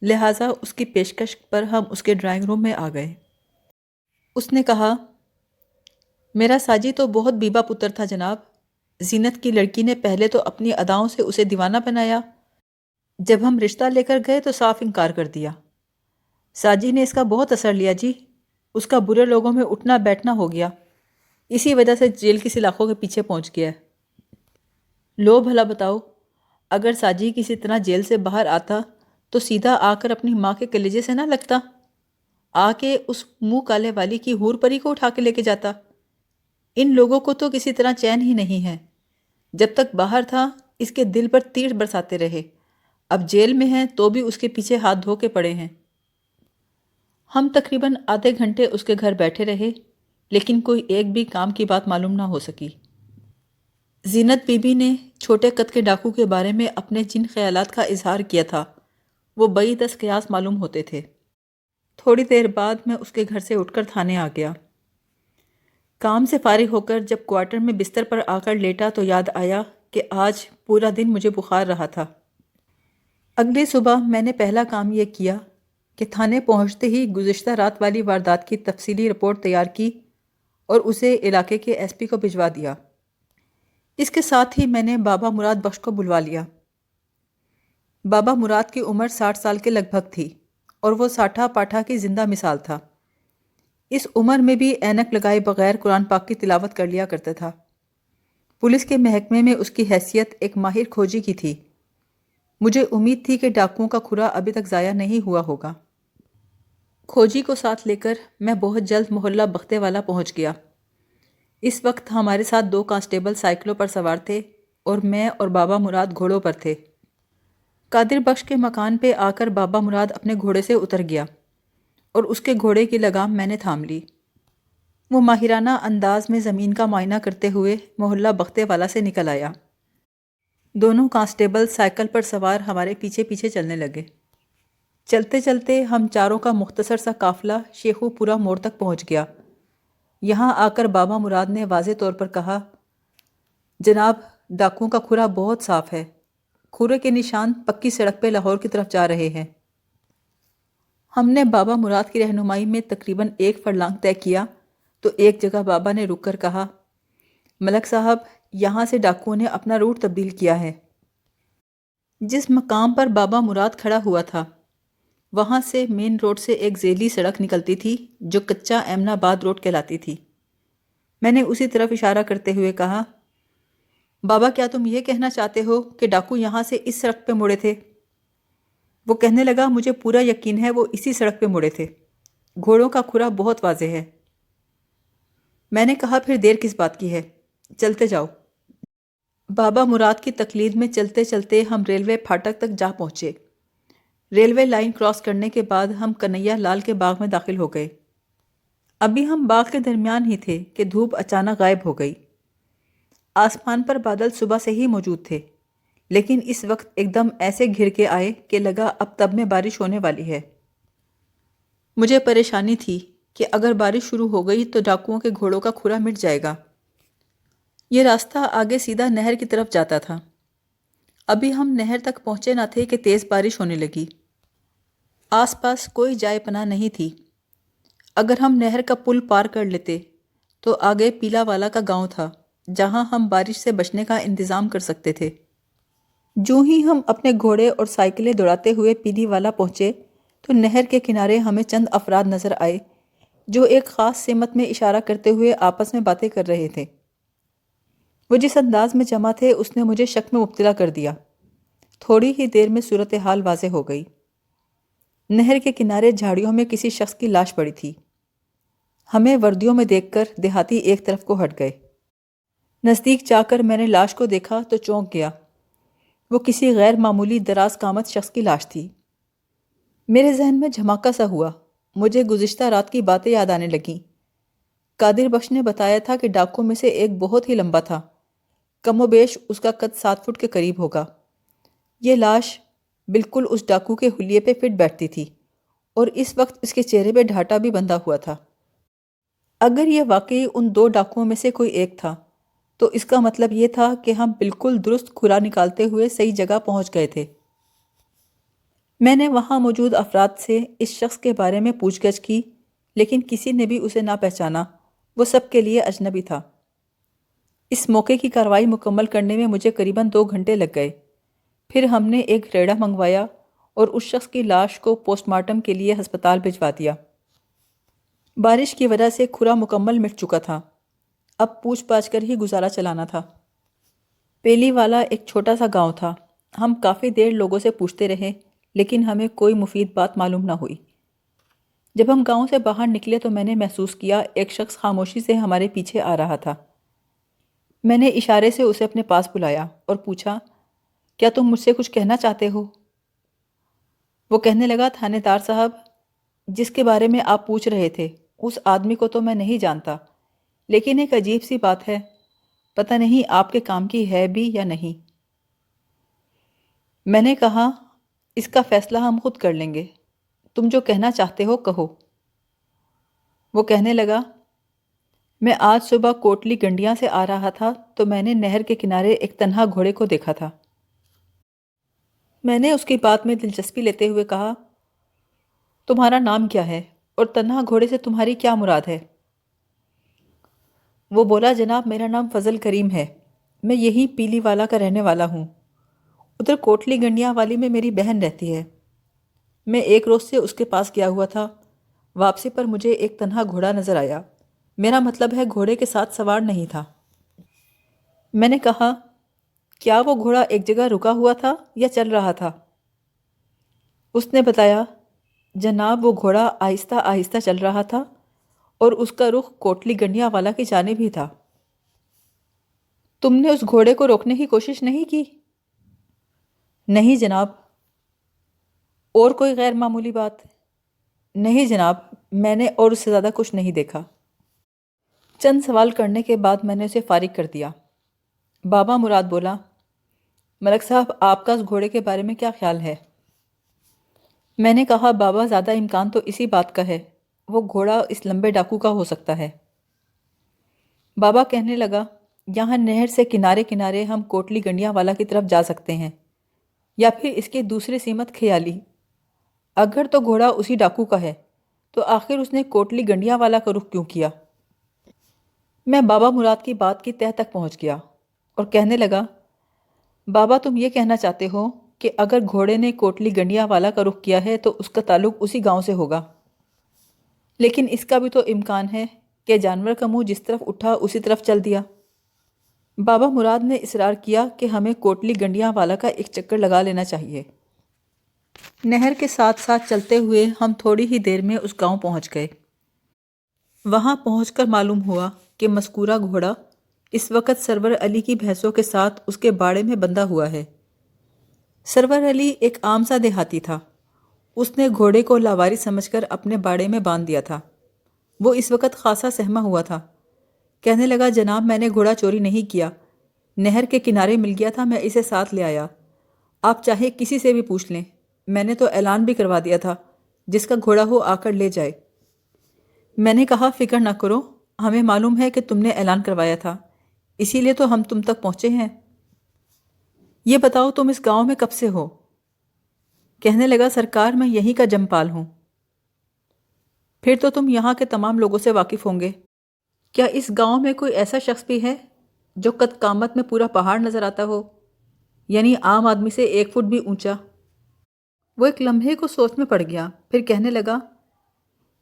[SPEAKER 1] لہٰذا اس کی پیشکش پر ہم اس کے ڈرائنگ روم میں آ گئے۔ اس نے کہا، میرا ساجی تو بہت بیبا پتر تھا جناب، زینت کی لڑکی نے پہلے تو اپنی اداؤں سے اسے دیوانہ بنایا، جب ہم رشتہ لے کر گئے تو صاف انکار کر دیا۔ ساجی نے اس کا بہت اثر لیا جی، اس کا برے لوگوں میں اٹھنا بیٹھنا ہو گیا، اسی وجہ سے جیل کی سلاخوں کے پیچھے پہنچ گیا ہے۔ لو بھلا بتاؤ، اگر ساجی کسی طرح جیل سے باہر آتا تو سیدھا آ کر اپنی ماں کے کلیجے سے نہ لگتا، آ کے اس منہ کالے والی کی حور پری کو اٹھا کے لے کے جاتا۔ ان لوگوں کو تو کسی طرح چین ہی نہیں ہے، جب تک باہر تھا اس کے دل پر تیر برساتے رہے، اب جیل میں ہیں تو بھی اس کے پیچھے ہاتھ دھو کے پڑے ہیں۔ ہم تقریباً آدھے گھنٹے اس کے گھر بیٹھے رہے، لیکن کوئی ایک بھی کام کی بات معلوم نہ ہو سکی۔ زینت بی بی نے چھوٹے قد کے ڈاکو کے بارے میں اپنے جن خیالات کا اظہار کیا تھا وہ بعید از قیاس معلوم ہوتے تھے۔ تھوڑی دیر بعد میں اس کے گھر سے اٹھ کر تھانے آ گیا۔ کام سے فارغ ہو کر جب کوارٹر میں بستر پر آ کر لیٹا تو یاد آیا کہ آج پورا دن مجھے بخار رہا تھا۔ اگلی صبح میں نے پہلا کام یہ کیا کہ تھانے پہنچتے ہی گزشتہ رات والی واردات کی تفصیلی رپورٹ تیار کی اور اسے علاقے کے ایس پی کو بھجوا دیا۔ اس کے ساتھ ہی میں نے بابا مراد بخش کو بلوا لیا۔ بابا مراد کی عمر 60 سال کے لگ بھگ تھی اور وہ ساٹھا پاٹھا کی زندہ مثال تھا۔ اس عمر میں بھی اینک لگائے بغیر قرآن پاک کی تلاوت کر لیا کرتا تھا۔ پولیس کے محکمے میں اس کی حیثیت ایک ماہر کھوجی کی تھی۔ مجھے امید تھی کہ ڈاکوؤں کا کھرا ابھی تک ضائع نہیں ہوا ہوگا۔ کھوجی کو ساتھ لے کر میں بہت جلد محلہ بختے والا پہنچ گیا۔ اس وقت ہمارے ساتھ 2 کانسٹیبل سائیکلوں پر سوار تھے اور میں اور بابا مراد گھوڑوں پر تھے۔ قادر بخش کے مکان پہ آ کر بابا مراد اپنے گھوڑے سے اتر گیا اور اس کے گھوڑے کی لگام میں نے تھام لی۔ وہ ماہرانہ انداز میں زمین کا معائنہ کرتے ہوئے محلہ بختے والا سے نکل آیا۔ دونوں کانسٹیبل سائیکل پر سوار ہمارے پیچھے پیچھے چلنے لگے۔ چلتے چلتے ہم چاروں کا مختصر سا قافلہ شیخو پورہ موڑ تک پہنچ گیا۔ یہاں آ کر بابا مراد نے واضح طور پر کہا، جناب، ڈاکوؤں کا کھرا بہت صاف ہے۔ کھرے کے نشان پکی سڑک پہ لاہور کی طرف جا رہے ہیں۔ ہم نے بابا مراد کی رہنمائی میں تقریباً 1 فرلانگ طے کیا تو ایک جگہ بابا نے رک کر کہا، ملک صاحب، یہاں سے ڈاکوؤں نے اپنا روٹ تبدیل کیا ہے۔ جس مقام پر بابا مراد کھڑا ہوا تھا وہاں سے مین روڈ سے ایک ذیلی سڑک نکلتی تھی جو کچا ایمن آباد روڈ کہلاتی تھی۔ میں نے اسی طرف اشارہ کرتے ہوئے کہا، بابا، کیا تم یہ کہنا چاہتے ہو کہ ڈاکو یہاں سے اس سڑک پہ مڑے تھے؟ وہ کہنے لگا، مجھے پورا یقین ہے وہ اسی سڑک پہ مڑے تھے۔ گھوڑوں کا کھرا بہت واضح ہے۔ میں نے کہا، پھر دیر کس بات کی ہے، چلتے جاؤ۔ بابا مراد کی تقلید میں چلتے چلتے ہم ریلوے پھاٹک تک جا پہنچے۔ ریلوے لائن کراس کرنے کے بعد ہم کنیا لال کے باغ میں داخل ہو گئے۔ ابھی ہم باغ کے درمیان ہی تھے کہ دھوپ اچانک غائب ہو گئی۔ آسمان پر بادل صبح سے ہی موجود تھے، لیکن اس وقت ایک دم ایسے گھر کے آئے کہ لگا اب تب میں بارش ہونے والی ہے۔ مجھے پریشانی تھی کہ اگر بارش شروع ہو گئی تو ڈاکوؤں کے گھوڑوں کا کھرا مٹ جائے گا۔ یہ راستہ آگے سیدھا نہر کی طرف جاتا تھا۔ ابھی ہم نہر تک پہنچے نہ تھے کہ تیز بارش ہونے لگی۔ آس پاس کوئی جائے پناہ نہیں تھی۔ اگر ہم نہر کا پل پار کر لیتے تو آگے پیلا والا کا گاؤں تھا جہاں ہم بارش سے بچنے کا انتظام کر سکتے تھے۔ جو ہی ہم اپنے گھوڑے اور سائیکلیں دوڑاتے ہوئے پیلی والا پہنچے تو نہر کے کنارے ہمیں چند افراد نظر آئے جو ایک خاص سمت میں اشارہ کرتے ہوئے آپس میں باتیں کر رہے تھے۔ وہ جس انداز میں جمع تھے اس نے مجھے شک میں مبتلا کر دیا۔ تھوڑی ہی دیر میں صورتحال واضح ہو گئی۔ نہر کے کنارے جھاڑیوں میں کسی شخص کی لاش پڑی تھی۔ ہمیں وردیوں میں دیکھ کر دیہاتی ایک طرف کو ہٹ گئے۔ نزدیک جا کر میں نے لاش کو دیکھا تو چونک گیا۔ وہ کسی غیر معمولی دراز قامت شخص کی لاش تھی۔ میرے ذہن میں جھماکا سا ہوا۔ مجھے گزشتہ رات کی باتیں یاد آنے لگیں۔ قادر بخش نے بتایا تھا کہ ڈاکو میں سے ایک بہت ہی لمبا تھا، کم و بیش اس کا قد 7 فٹ کے قریب ہوگا۔ یہ لاش بالکل اس ڈاکو کے حلیے پہ فٹ بیٹھتی تھی اور اس وقت اس کے چہرے پہ ڈھاٹا بھی بندھا ہوا تھا۔ اگر یہ واقعی ان 2 ڈاکوؤں میں سے کوئی ایک تھا تو اس کا مطلب یہ تھا کہ ہم بالکل درست کھرا نکالتے ہوئے صحیح جگہ پہنچ گئے تھے۔ میں نے وہاں موجود افراد سے اس شخص کے بارے میں پوچھ گچھ کی، لیکن کسی نے بھی اسے نہ پہچانا۔ وہ سب کے لیے اجنبی تھا۔ اس موقع کی کارروائی مکمل کرنے میں مجھے قریباً 2 گھنٹے لگ گئے۔ پھر ہم نے ایک ریڑہ منگوایا اور اس شخص کی لاش کو پوسٹ مارٹم کے لیے ہسپتال بھجوا دیا۔ بارش کی وجہ سے کھرا مکمل مٹ چکا تھا۔ اب پوچھ پاچھ کر ہی گزارا چلانا تھا۔ پیلی والا ایک چھوٹا سا گاؤں تھا۔ ہم کافی دیر لوگوں سے پوچھتے رہے لیکن ہمیں کوئی مفید بات معلوم نہ ہوئی۔ جب ہم گاؤں سے باہر نکلے تو میں نے محسوس کیا ایک شخص خاموشی سے ہمارے پیچھے آ رہا تھا۔ میں نے اشارے سے اسے اپنے پاس بلایا اور پوچھا، کیا تم مجھ سے کچھ کہنا چاہتے ہو؟ وہ کہنے لگا، تھانے دار صاحب، جس کے بارے میں آپ پوچھ رہے تھے اس آدمی کو تو میں نہیں جانتا، لیکن ایک عجیب سی بات ہے، پتہ نہیں آپ کے کام کی ہے بھی یا نہیں۔ میں نے کہا، اس کا فیصلہ ہم خود کر لیں گے، تم جو کہنا چاہتے ہو کہو۔ وہ کہنے لگا، میں آج صبح کوٹلی گنڈیاں سے آ رہا تھا تو میں نے نہر کے کنارے ایک تنہا گھوڑے کو دیکھا تھا۔ میں نے اس کی بات میں دلچسپی لیتے ہوئے کہا، تمہارا نام کیا ہے اور تنہا گھوڑے سے تمہاری کیا مراد ہے؟ وہ بولا، جناب، میرا نام فضل کریم ہے، میں یہیں پیلی والا کا رہنے والا ہوں۔ ادھر کوٹلی گنڈیاں والی میں میری بہن رہتی ہے۔ میں ایک روز سے اس کے پاس گیا ہوا تھا۔ واپسی پر مجھے ایک تنہا گھوڑا نظر آیا، میرا مطلب ہے گھوڑے کے ساتھ سوار نہیں تھا۔ میں نے کہا، کیا وہ گھوڑا ایک جگہ رکا ہوا تھا یا چل رہا تھا؟ اس نے بتایا، جناب، وہ گھوڑا آہستہ آہستہ چل رہا تھا اور اس کا رخ کوٹلی گنڈیاں والا کی جانب ہی تھا۔ تم نے اس گھوڑے کو روکنے کی کوشش نہیں کی؟ نہیں جناب۔ اور کوئی غیر معمولی بات؟ نہیں جناب، میں نے اور اس سے زیادہ کچھ نہیں دیکھا۔ چند سوال کرنے کے بعد میں نے اسے فارغ کر دیا۔ بابا مراد بولا، ملک صاحب، آپ کا اس گھوڑے کے بارے میں کیا خیال ہے؟ میں نے کہا، بابا، زیادہ امکان تو اسی بات کا ہے، وہ گھوڑا اس لمبے ڈاکو کا ہو سکتا ہے۔ بابا کہنے لگا، یہاں نہر سے کنارے کنارے ہم کوٹلی گنڈیاں والا کی طرف جا سکتے ہیں، یا پھر اس کے دوسری سمت خیالی۔ اگر تو گھوڑا اسی ڈاکو کا ہے تو آخر اس نے کوٹلی گنڈیاں والا کا رخ کیوں کیا؟ میں بابا مراد کی بات کی تہہ تک پہنچ گیا اور کہنے لگا، بابا تم یہ کہنا چاہتے ہو کہ اگر گھوڑے نے کوٹلی گنڈیاں والا کا رخ کیا ہے تو اس کا تعلق اسی گاؤں سے ہوگا، لیکن اس کا بھی تو امکان ہے کہ جانور کا منہ جس طرف اٹھا اسی طرف چل دیا۔ بابا مراد نے اصرار کیا کہ ہمیں کوٹلی گنڈیاں والا کا ایک چکر لگا لینا چاہیے۔ نہر کے ساتھ ساتھ چلتے ہوئے ہم تھوڑی ہی دیر میں اس گاؤں پہنچ گئے۔ وہاں پہنچ کر معلوم ہوا کہ مذکورہ گھوڑا اس وقت سرور علی کی بھینسوں کے ساتھ اس کے باڑے میں بندھا ہوا ہے۔ سرور علی ایک عام سا دیہاتی تھا۔ اس نے گھوڑے کو لاوارث سمجھ کر اپنے باڑے میں باندھ دیا تھا۔ وہ اس وقت خاصا سہما ہوا تھا۔ کہنے لگا، جناب میں نے گھوڑا چوری نہیں کیا، نہر کے کنارے مل گیا تھا، میں اسے ساتھ لے آیا۔ آپ چاہے کسی سے بھی پوچھ لیں، میں نے تو اعلان بھی کروا دیا تھا، جس کا گھوڑا ہو آ کر لے جائے۔ میں نے کہا، فکر نہ کرو، ہمیں معلوم ہے کہ تم نے اعلان کروایا تھا، اسی لیے تو ہم تم تک پہنچے ہیں۔ یہ بتاؤ تم اس گاؤں میں کب سے ہو؟ کہنے لگا، سرکار میں یہیں کا جمپال ہوں۔ پھر تو تم یہاں کے تمام لوگوں سے واقف ہوں گے۔ کیا اس گاؤں میں کوئی ایسا شخص بھی ہے جو قد قامت میں پورا پہاڑ نظر آتا ہو، یعنی عام آدمی سے 1 فٹ بھی اونچا؟ وہ ایک لمحے کو سوچ میں پڑ گیا، پھر کہنے لگا،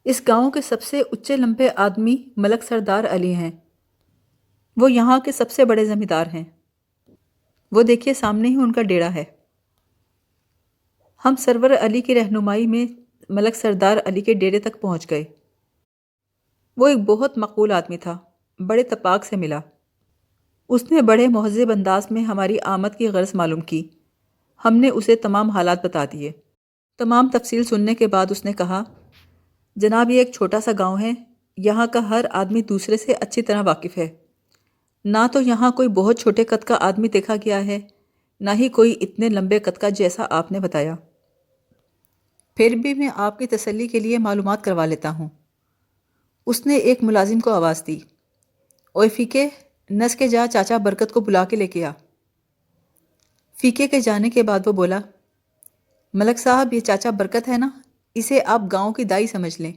[SPEAKER 1] اس گاؤں کے سب سے اونچے لمبے آدمی ملک سردار علی ہیں۔ وہ یہاں کے سب سے بڑے زمیندار ہیں۔ وہ دیکھیے سامنے ہی ان کا ڈیرا ہے۔ ہم سرور علی کی رہنمائی میں ملک سردار علی کے ڈیرے تک پہنچ گئے۔ وہ ایک بہت مقبول آدمی تھا، بڑے تپاک سے ملا۔ اس نے بڑے مہذب انداز میں ہماری آمد کی غرض معلوم کی۔ ہم نے اسے تمام حالات بتا دیے۔ تمام تفصیل سننے کے بعد اس نے کہا، جناب یہ ایک چھوٹا سا گاؤں ہے، یہاں کا ہر آدمی دوسرے سے اچھی طرح واقف ہے۔ نہ تو یہاں کوئی بہت چھوٹے قد کا آدمی دیکھا گیا ہے، نہ ہی کوئی اتنے لمبے قد کا جیسا آپ نے بتایا۔ پھر بھی میں آپ کی تسلی کے لیے معلومات کروا لیتا ہوں۔ اس نے ایک ملازم کو آواز دی، اوئے فیکے، نس کے جا چاچا برکت کو بلا کے لے کے آ۔ فیکے کے جانے کے بعد وہ بولا، ملک صاحب یہ چاچا برکت ہے نا، اسے آپ گاؤں کی دائی سمجھ لیں۔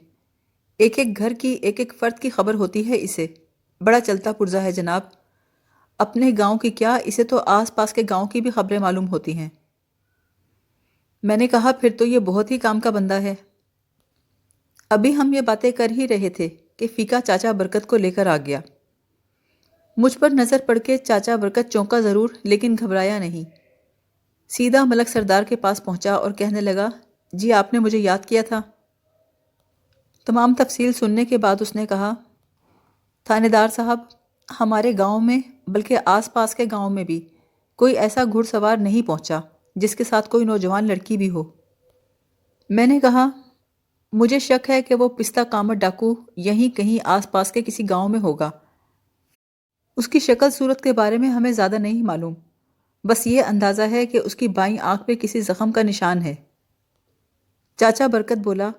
[SPEAKER 1] ایک ایک گھر کی ایک ایک فرد کی خبر ہوتی ہے اسے، بڑا چلتا پرزا ہے جناب۔ اپنے گاؤں کی کیا، اسے تو آس پاس کے گاؤں کی بھی خبریں معلوم ہوتی ہیں۔ میں نے کہا، پھر تو یہ بہت ہی کام کا بندہ ہے۔ ابھی ہم یہ باتیں کر ہی رہے تھے کہ فیکا چاچا برکت کو لے کر آ گیا۔ مجھ پر نظر پڑ کے چاچا برکت چونکا ضرور، لیکن گھبرایا نہیں۔ سیدھا ملک سردار کے پاس پہنچا اور کہنے لگا، جی آپ نے مجھے یاد کیا تھا؟ تمام تفصیل سننے کے بعد اس نے کہا، تھانے دار صاحب، ہمارے گاؤں میں بلکہ آس پاس کے گاؤں میں بھی کوئی ایسا گھڑ سوار نہیں پہنچا جس کے ساتھ کوئی نوجوان لڑکی بھی ہو۔ میں نے کہا، مجھے شک ہے کہ وہ پستہ کامت ڈاکو یہیں کہیں آس پاس کے کسی گاؤں میں ہوگا۔ اس کی شکل صورت کے بارے میں ہمیں زیادہ نہیں معلوم، بس یہ اندازہ ہے کہ اس کی بائیں آنکھ پہ کسی زخم کا نشان ہے۔ چاچا برکت بولا،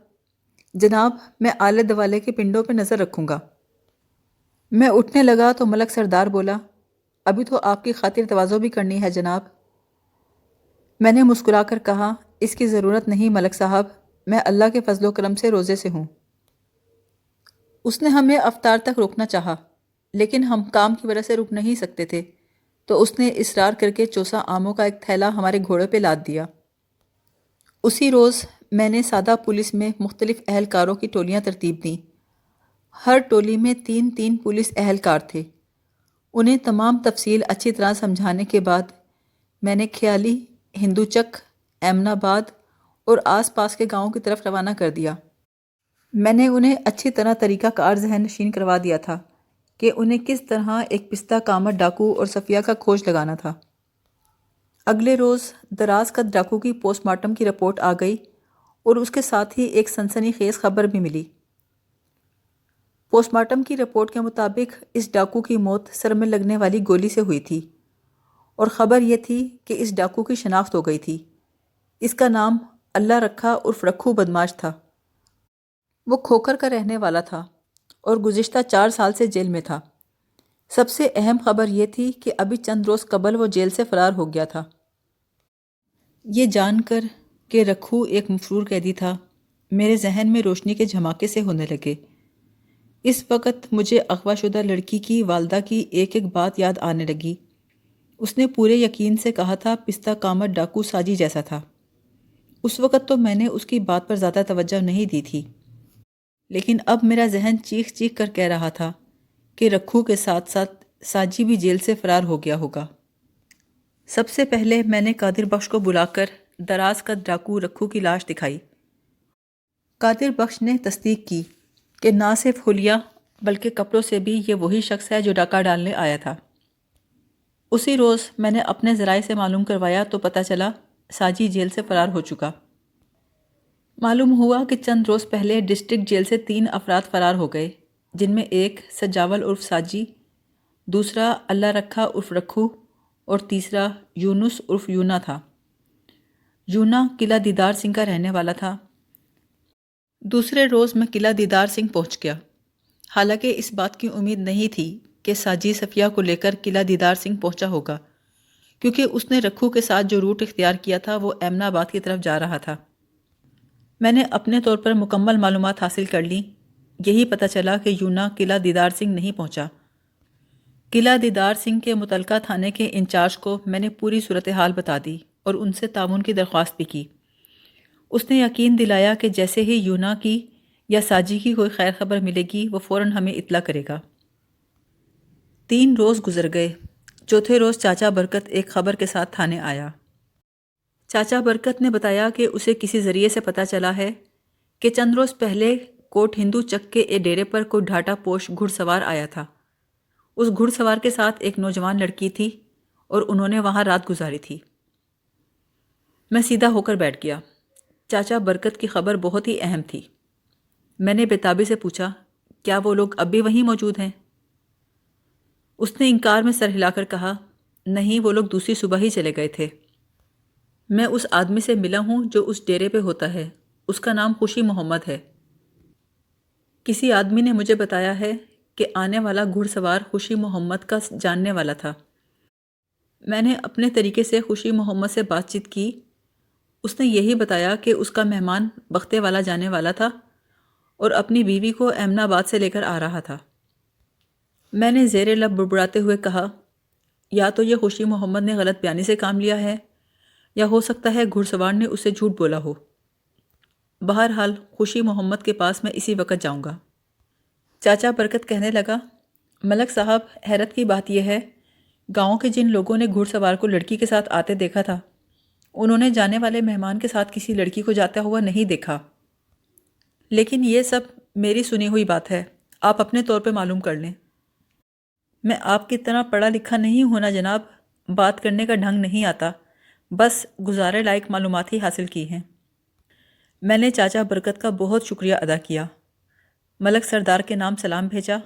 [SPEAKER 1] جناب میں آلے دوالے کے پنڈوں پہ نظر رکھوں گا۔ میں اٹھنے لگا تو ملک سردار بولا، ابھی تو آپ کی خاطر تواضع بھی کرنی ہے جناب۔ میں نے مسکرا کر کہا، اس کی ضرورت نہیں ملک صاحب، میں اللہ کے فضل و کرم سے روزے سے ہوں۔ اس نے ہمیں افطار تک روکنا چاہا، لیکن ہم کام کی وجہ سے رک نہیں سکتے تھے، تو اس نے اصرار کر کے چوسا آموں کا ایک تھیلا ہمارے گھوڑے پہ لاد دیا۔ اسی روز میں نے سادہ پولیس میں مختلف اہلکاروں کی ٹولیاں ترتیب دیں۔ ہر ٹولی میں 3 پولیس اہلکار تھے۔ انہیں تمام تفصیل اچھی طرح سمجھانے کے بعد میں نے خیالی، ہندو چک، ایمن آباد اور آس پاس کے گاؤں کی طرف روانہ کر دیا۔ میں نے انہیں اچھی طرح طریقہ کار ذہن نشین کروا دیا تھا کہ انہیں کس طرح ایک پستہ کامت ڈاکو اور صفیہ کا کھوج لگانا تھا۔ اگلے روز دراز قد ڈاکو کی پوسٹ مارٹم کی رپورٹ آ گئی اور اس کے ساتھ ہی ایک سنسنی خیز خبر بھی ملی۔ پوسٹ مارٹم کی رپورٹ کے مطابق اس ڈاکو کی موت سر میں لگنے والی گولی سے ہوئی تھی، اور خبر یہ تھی کہ اس ڈاکو کی شناخت ہو گئی تھی۔ اس کا نام اللہ رکھا عرف رکھو بدماش تھا۔ وہ کھوکھر کا رہنے والا تھا اور گزشتہ 4 سال سے جیل میں تھا۔ سب سے اہم خبر یہ تھی کہ ابھی چند روز قبل وہ جیل سے فرار ہو گیا تھا۔ یہ جان کر کہ رکھو ایک مفرور قیدی تھا، میرے ذہن میں روشنی کے جھماکے سے ہونے لگے۔ اس وقت مجھے اغوا شدہ لڑکی کی والدہ کی ایک ایک بات یاد آنے لگی۔ اس نے پورے یقین سے کہا تھا پستہ کامر ڈاکو ساجی جیسا تھا۔ اس وقت تو میں نے اس کی بات پر زیادہ توجہ نہیں دی تھی، لیکن اب میرا ذہن چیخ چیخ کر کہہ رہا تھا کہ رکھو کے ساتھ ساتھ ساجی بھی جیل سے فرار ہو گیا ہوگا۔ سب سے پہلے میں نے قادر بخش کو بلا کر دراز قد ڈاکو رکھو کی لاش دکھائی۔ قادر بخش نے تصدیق کی کہ نہ صرف حلیہ بلکہ کپڑوں سے بھی یہ وہی شخص ہے جو ڈاکہ ڈالنے آیا تھا۔ اسی روز میں نے اپنے ذرائع سے معلوم کروایا تو پتہ چلا ساجی جیل سے فرار ہو چکا۔ معلوم ہوا کہ چند روز پہلے ڈسٹرکٹ جیل سے 3 افراد فرار ہو گئے، جن میں ایک سجاول عرف ساجی، دوسرا اللہ رکھا عرف رکھو اور تیسرا یونس عرف یونا تھا۔ یونا قلعہ دیدار سنگھ کا رہنے والا تھا۔ دوسرے روز میں قلعہ دیدار سنگھ پہنچ گیا، حالانکہ اس بات کی امید نہیں تھی کہ ساجی صفیہ کو لے کر قلعہ دیدار سنگھ پہنچا ہوگا، کیونکہ اس نے رکھو کے ساتھ جو روٹ اختیار کیا تھا وہ ایمن آباد کی طرف جا رہا تھا۔ میں نے اپنے طور پر مکمل معلومات حاصل کر لیں۔ یہی پتہ چلا کہ یونا قلعہ دیدار سنگھ نہیں پہنچا۔ قلعہ دیدار سنگھ کے متعلقہ تھانے کے انچارج کو میں نے پوری صورتحال بتا دی اور ان سے تعاون کی درخواست بھی کی۔ اس نے یقین دلایا کہ جیسے ہی یونا کی یا ساجی کی کوئی خیر خبر ملے گی وہ فوراً ہمیں اطلاع کرے گا۔ 3 روز گزر گئے۔ چوتھے روز چاچا برکت ایک خبر کے ساتھ تھانے آیا۔ چاچا برکت نے بتایا کہ اسے کسی ذریعے سے پتہ چلا ہے کہ چند روز پہلے کوٹ ہندو چک کے ڈیرے پر کوئی ڈھاٹا پوش گھڑ سوار آیا تھا۔ اس گھڑ سوار کے ساتھ ایک نوجوان لڑکی تھی اور انہوں نے وہاں رات گزاری تھی۔ میں سیدھا ہو کر بیٹھ گیا۔ چاچا برکت کی خبر بہت ہی اہم تھی۔ میں نے بےتابی سے پوچھا، کیا وہ لوگ اب بھی وہیں موجود ہیں؟ اس نے انکار میں سر ہلا کر کہا، نہیں، وہ لوگ دوسری صبح ہی چلے گئے تھے۔ میں اس آدمی سے ملا ہوں جو اس ڈیرے پہ ہوتا ہے، اس کا نام خوشی محمد ہے۔ کسی آدمی نے مجھے بتایا ہے کہ آنے والا گھڑ سوار خوشی محمد کا جاننے والا تھا۔ میں نے اپنے طریقے سے خوشی محمد سے بات چیت کی۔ اس نے یہی بتایا کہ اس کا مہمان بختے والا جانے والا تھا اور اپنی بیوی کو ایمن آباد سے لے کر آ رہا تھا۔ میں نے زیر لب بڑبڑاتے ہوئے کہا، یا تو یہ خوشی محمد نے غلط بیانی سے کام لیا ہے یا ہو سکتا ہے گھڑ سوار نے اسے جھوٹ بولا ہو۔ بہرحال خوشی محمد کے پاس میں اسی وقت جاؤں گا۔ چاچا برکت کہنے لگا، ملک صاحب، حیرت کی بات یہ ہے، گاؤں کے جن لوگوں نے گھڑ سوار کو لڑکی کے ساتھ آتے دیکھا تھا، انہوں نے جانے والے مہمان کے ساتھ کسی لڑکی کو جاتا ہوا نہیں دیکھا۔ لیکن یہ سب میری سنی ہوئی بات ہے، آپ اپنے طور پہ معلوم کر لیں۔ میں آپ کی طرح پڑھا لکھا نہیں ہونا جناب، بات کرنے کا ڈھنگ نہیں آتا، بس گزارے لائق معلومات ہی حاصل کی ہیں۔ میں نے چاچا برکت کا بہت شکریہ ادا کیا، ملک سردار کے نام سلام بھیجا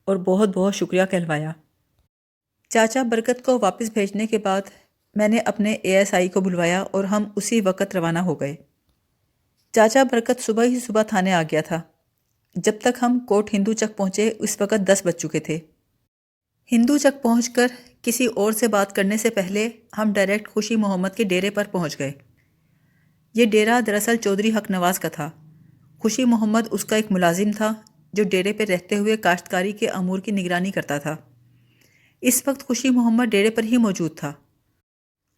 [SPEAKER 1] اور بہت بہت شکریہ کہلوایا۔ چاچا برکت کو واپس بھیجنے کے بعد میں نے اپنے ASI کو بلوایا اور ہم اسی وقت روانہ ہو گئے۔ چاچا برکت صبح ہی صبح تھانے آ گیا تھا۔ جب تک ہم کوٹ ہندو چک پہنچے اس وقت 10 بج چکے تھے۔ ہندو چک پہنچ کر کسی اور سے بات کرنے سے پہلے ہم ڈائریکٹ خوشی محمد کے ڈیرے پر پہنچ گئے۔ یہ ڈیرہ دراصل چودھری حق نواز کا تھا۔ خوشی محمد اس کا ایک ملازم تھا جو ڈیرے پہ رہتے ہوئے کاشتکاری کے امور کی نگرانی کرتا تھا۔ اس وقت خوشی محمد ڈیرے پر ہی موجود تھا۔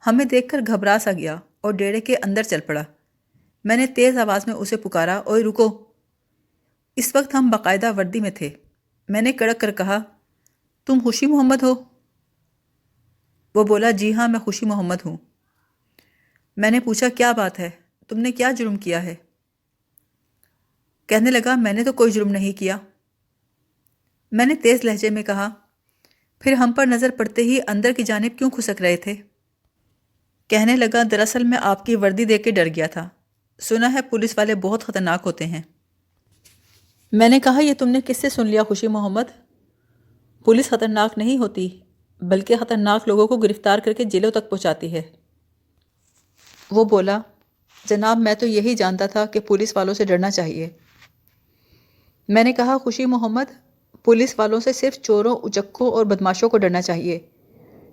[SPEAKER 1] ہمیں دیکھ کر گھبرا سا گیا اور ڈیرے کے اندر چل پڑا۔ میں نے تیز آواز میں اسے پکارا، اوئے رکو! اس وقت ہم باقاعدہ وردی میں تھے۔ میں نے کڑک کر کہا، تم خوشی محمد ہو؟ وہ بولا، جی ہاں، میں خوشی محمد ہوں۔ میں نے پوچھا، کیا بات ہے، تم نے کیا جرم کیا ہے؟ کہنے لگا، میں نے تو کوئی جرم نہیں کیا۔ میں نے تیز لہجے میں کہا، پھر ہم پر نظر پڑتے ہی اندر کی جانب کیوں کھسک رہے تھے؟ کہنے لگا، دراصل میں آپ کی وردی دیکھ کے ڈر گیا تھا، سنا ہے پولیس والے بہت خطرناک ہوتے ہیں۔ میں نے کہا، یہ تم نے کس سے سن لیا خوشی محمد؟ پولیس خطرناک نہیں ہوتی، بلکہ خطرناک لوگوں کو گرفتار کر کے جیلوں تک پہنچاتی ہے۔ وہ بولا، جناب میں تو یہی جانتا تھا کہ پولیس والوں سے ڈرنا چاہیے۔ میں نے کہا، خوشی محمد، پولیس والوں سے صرف چوروں، اچکوں اور بدماشوں کو ڈرنا چاہیے۔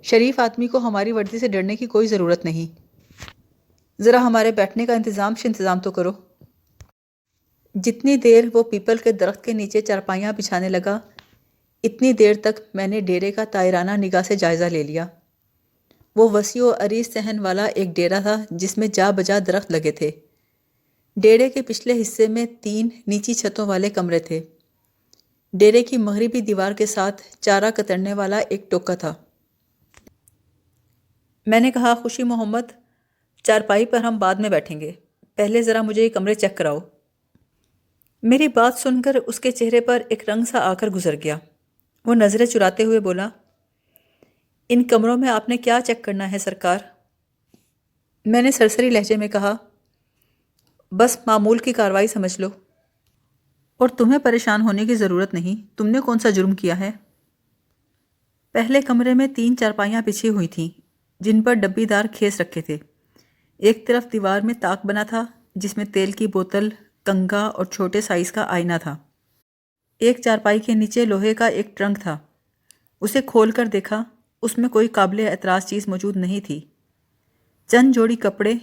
[SPEAKER 1] شریف آدمی کو ہماری وردی سے ڈرنے کی کوئی ضرورت نہیں۔ ذرا ہمارے بیٹھنے کا انتظام تو کرو۔ جتنی دیر وہ پیپل کے درخت کے نیچے چارپائیاں بچھانے لگا، اتنی دیر تک میں نے ڈیرے کا طائرانہ نگاہ سے جائزہ لے لیا۔ وہ وسیع و عریض صحن والا ایک ڈیرا تھا جس میں جا بجا درخت لگے تھے۔ ڈیرے کے پچھلے حصے میں 3 نیچی چھتوں والے کمرے تھے۔ ڈیرے کی مغربی دیوار کے ساتھ چارہ کترنے والا ایک ٹوکا تھا۔ میں نے کہا، خوشی محمد، چارپائی پر ہم بعد میں بیٹھیں گے، پہلے ذرا مجھے یہ کمرے چیک کراؤ۔ میری بات سن کر اس کے چہرے پر ایک رنگ سا آ کر گزر گیا۔ وہ نظریں چراتے ہوئے بولا، ان کمروں میں آپ نے کیا چیک کرنا ہے سرکار؟ میں نے سرسری لہجے میں کہا، بس معمول کی کارروائی سمجھ لو، اور تمہیں پریشان ہونے کی ضرورت نہیں۔ تم نے کون سا جرم کیا ہے؟ پہلے کمرے میں 3 چارپائیاں بچھی ہوئی تھیں جن پر ڈبی دار کھیس رکھے تھے۔ ایک طرف دیوار میں طاق بنا تھا جس میں تیل کی بوتل، کنگھا اور چھوٹے سائز کا آئینہ تھا۔ ایک چارپائی کے نیچے لوہے کا ایک ٹرنک تھا۔ اسے کھول کر دیکھا، اس میں کوئی قابل اعتراض چیز موجود نہیں تھی۔ چند جوڑی کپڑے،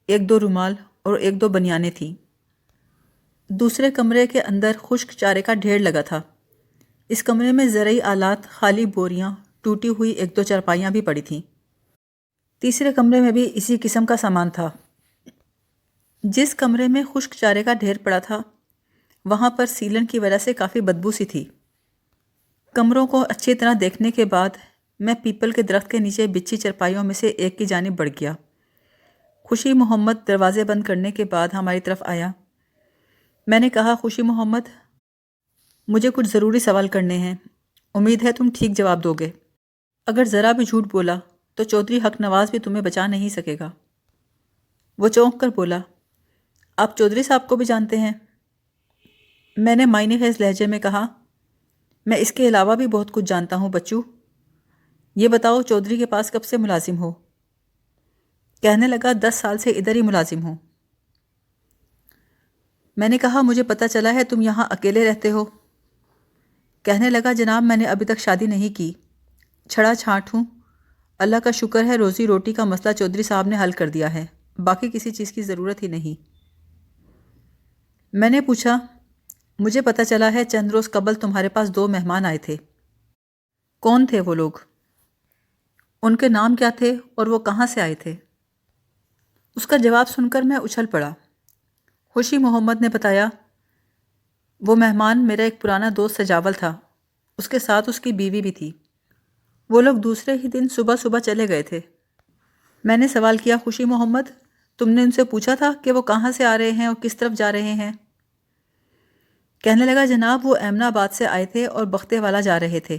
[SPEAKER 1] 1-2 رومال اور 1-2 بنیانیں تھیں۔ دوسرے کمرے کے اندر خشک چارے کا ڈھیر لگا تھا۔ اس کمرے میں زرعی آلات، خالی بوریاں، ٹوٹی ہوئی 1-2 چارپائیاں بھی پڑی تھیں۔ تیسرے کمرے میں بھی اسی قسم کا سامان تھا۔ جس کمرے میں خشک چارے کا ڈھیر پڑا تھا، وہاں پر سیلن کی وجہ سے کافی بدبو سی تھی۔ کمروں کو اچھی طرح دیکھنے کے بعد میں پیپل کے درخت کے نیچے بچھی چارپائیوں میں سے ایک کی جانب بڑھ گیا۔ خوشی محمد دروازے بند کرنے کے بعد ہماری طرف آیا۔ میں نے کہا، خوشی محمد، مجھے کچھ ضروری سوال کرنے ہیں، امید ہے تم ٹھیک جواب دو گے۔ اگر ذرا بھی جھوٹ بولا تو چودھری حق نواز بھی تمہیں بچا نہیں سکے گا۔ وہ چونک کر بولا، آپ چودھری صاحب کو بھی جانتے ہیں؟ میں نے معنی خیز لہجے میں کہا، میں اس کے علاوہ بھی بہت کچھ جانتا ہوں بچو۔ یہ بتاؤ، چودھری کے پاس کب سے ملازم ہو؟ کہنے لگا، 10 سال سے ادھر ہی ملازم ہوں۔ میں نے کہا، مجھے پتہ چلا ہے تم یہاں اکیلے رہتے ہو۔ کہنے لگا، جناب میں نے ابھی تک شادی نہیں کی، چھڑا چھانٹ ہوں۔ اللہ کا شکر ہے روزی روٹی کا مسئلہ چودھری صاحب نے حل کر دیا ہے، باقی کسی چیز کی ضرورت ہی نہیں۔ میں نے پوچھا، مجھے پتہ چلا ہے چند روز قبل تمہارے پاس 2 مہمان آئے تھے، کون تھے وہ لوگ؟ ان کے نام کیا تھے اور وہ کہاں سے آئے تھے؟ اس کا جواب سن کر میں اچھل پڑا۔ خوشی محمد نے بتایا، وہ مہمان میرا ایک پرانا دوست سجاول تھا، اس کے ساتھ اس کی بیوی بھی تھی۔ وہ لوگ دوسرے ہی دن صبح چلے گئے تھے۔ میں نے سوال کیا، خوشی محمد، تم نے ان سے پوچھا تھا کہ وہ کہاں سے آ رہے ہیں اور کس طرف جا رہے ہیں؟ کہنے لگا، جناب وہ ایمن آباد سے آئے تھے اور بختے والا جا رہے تھے۔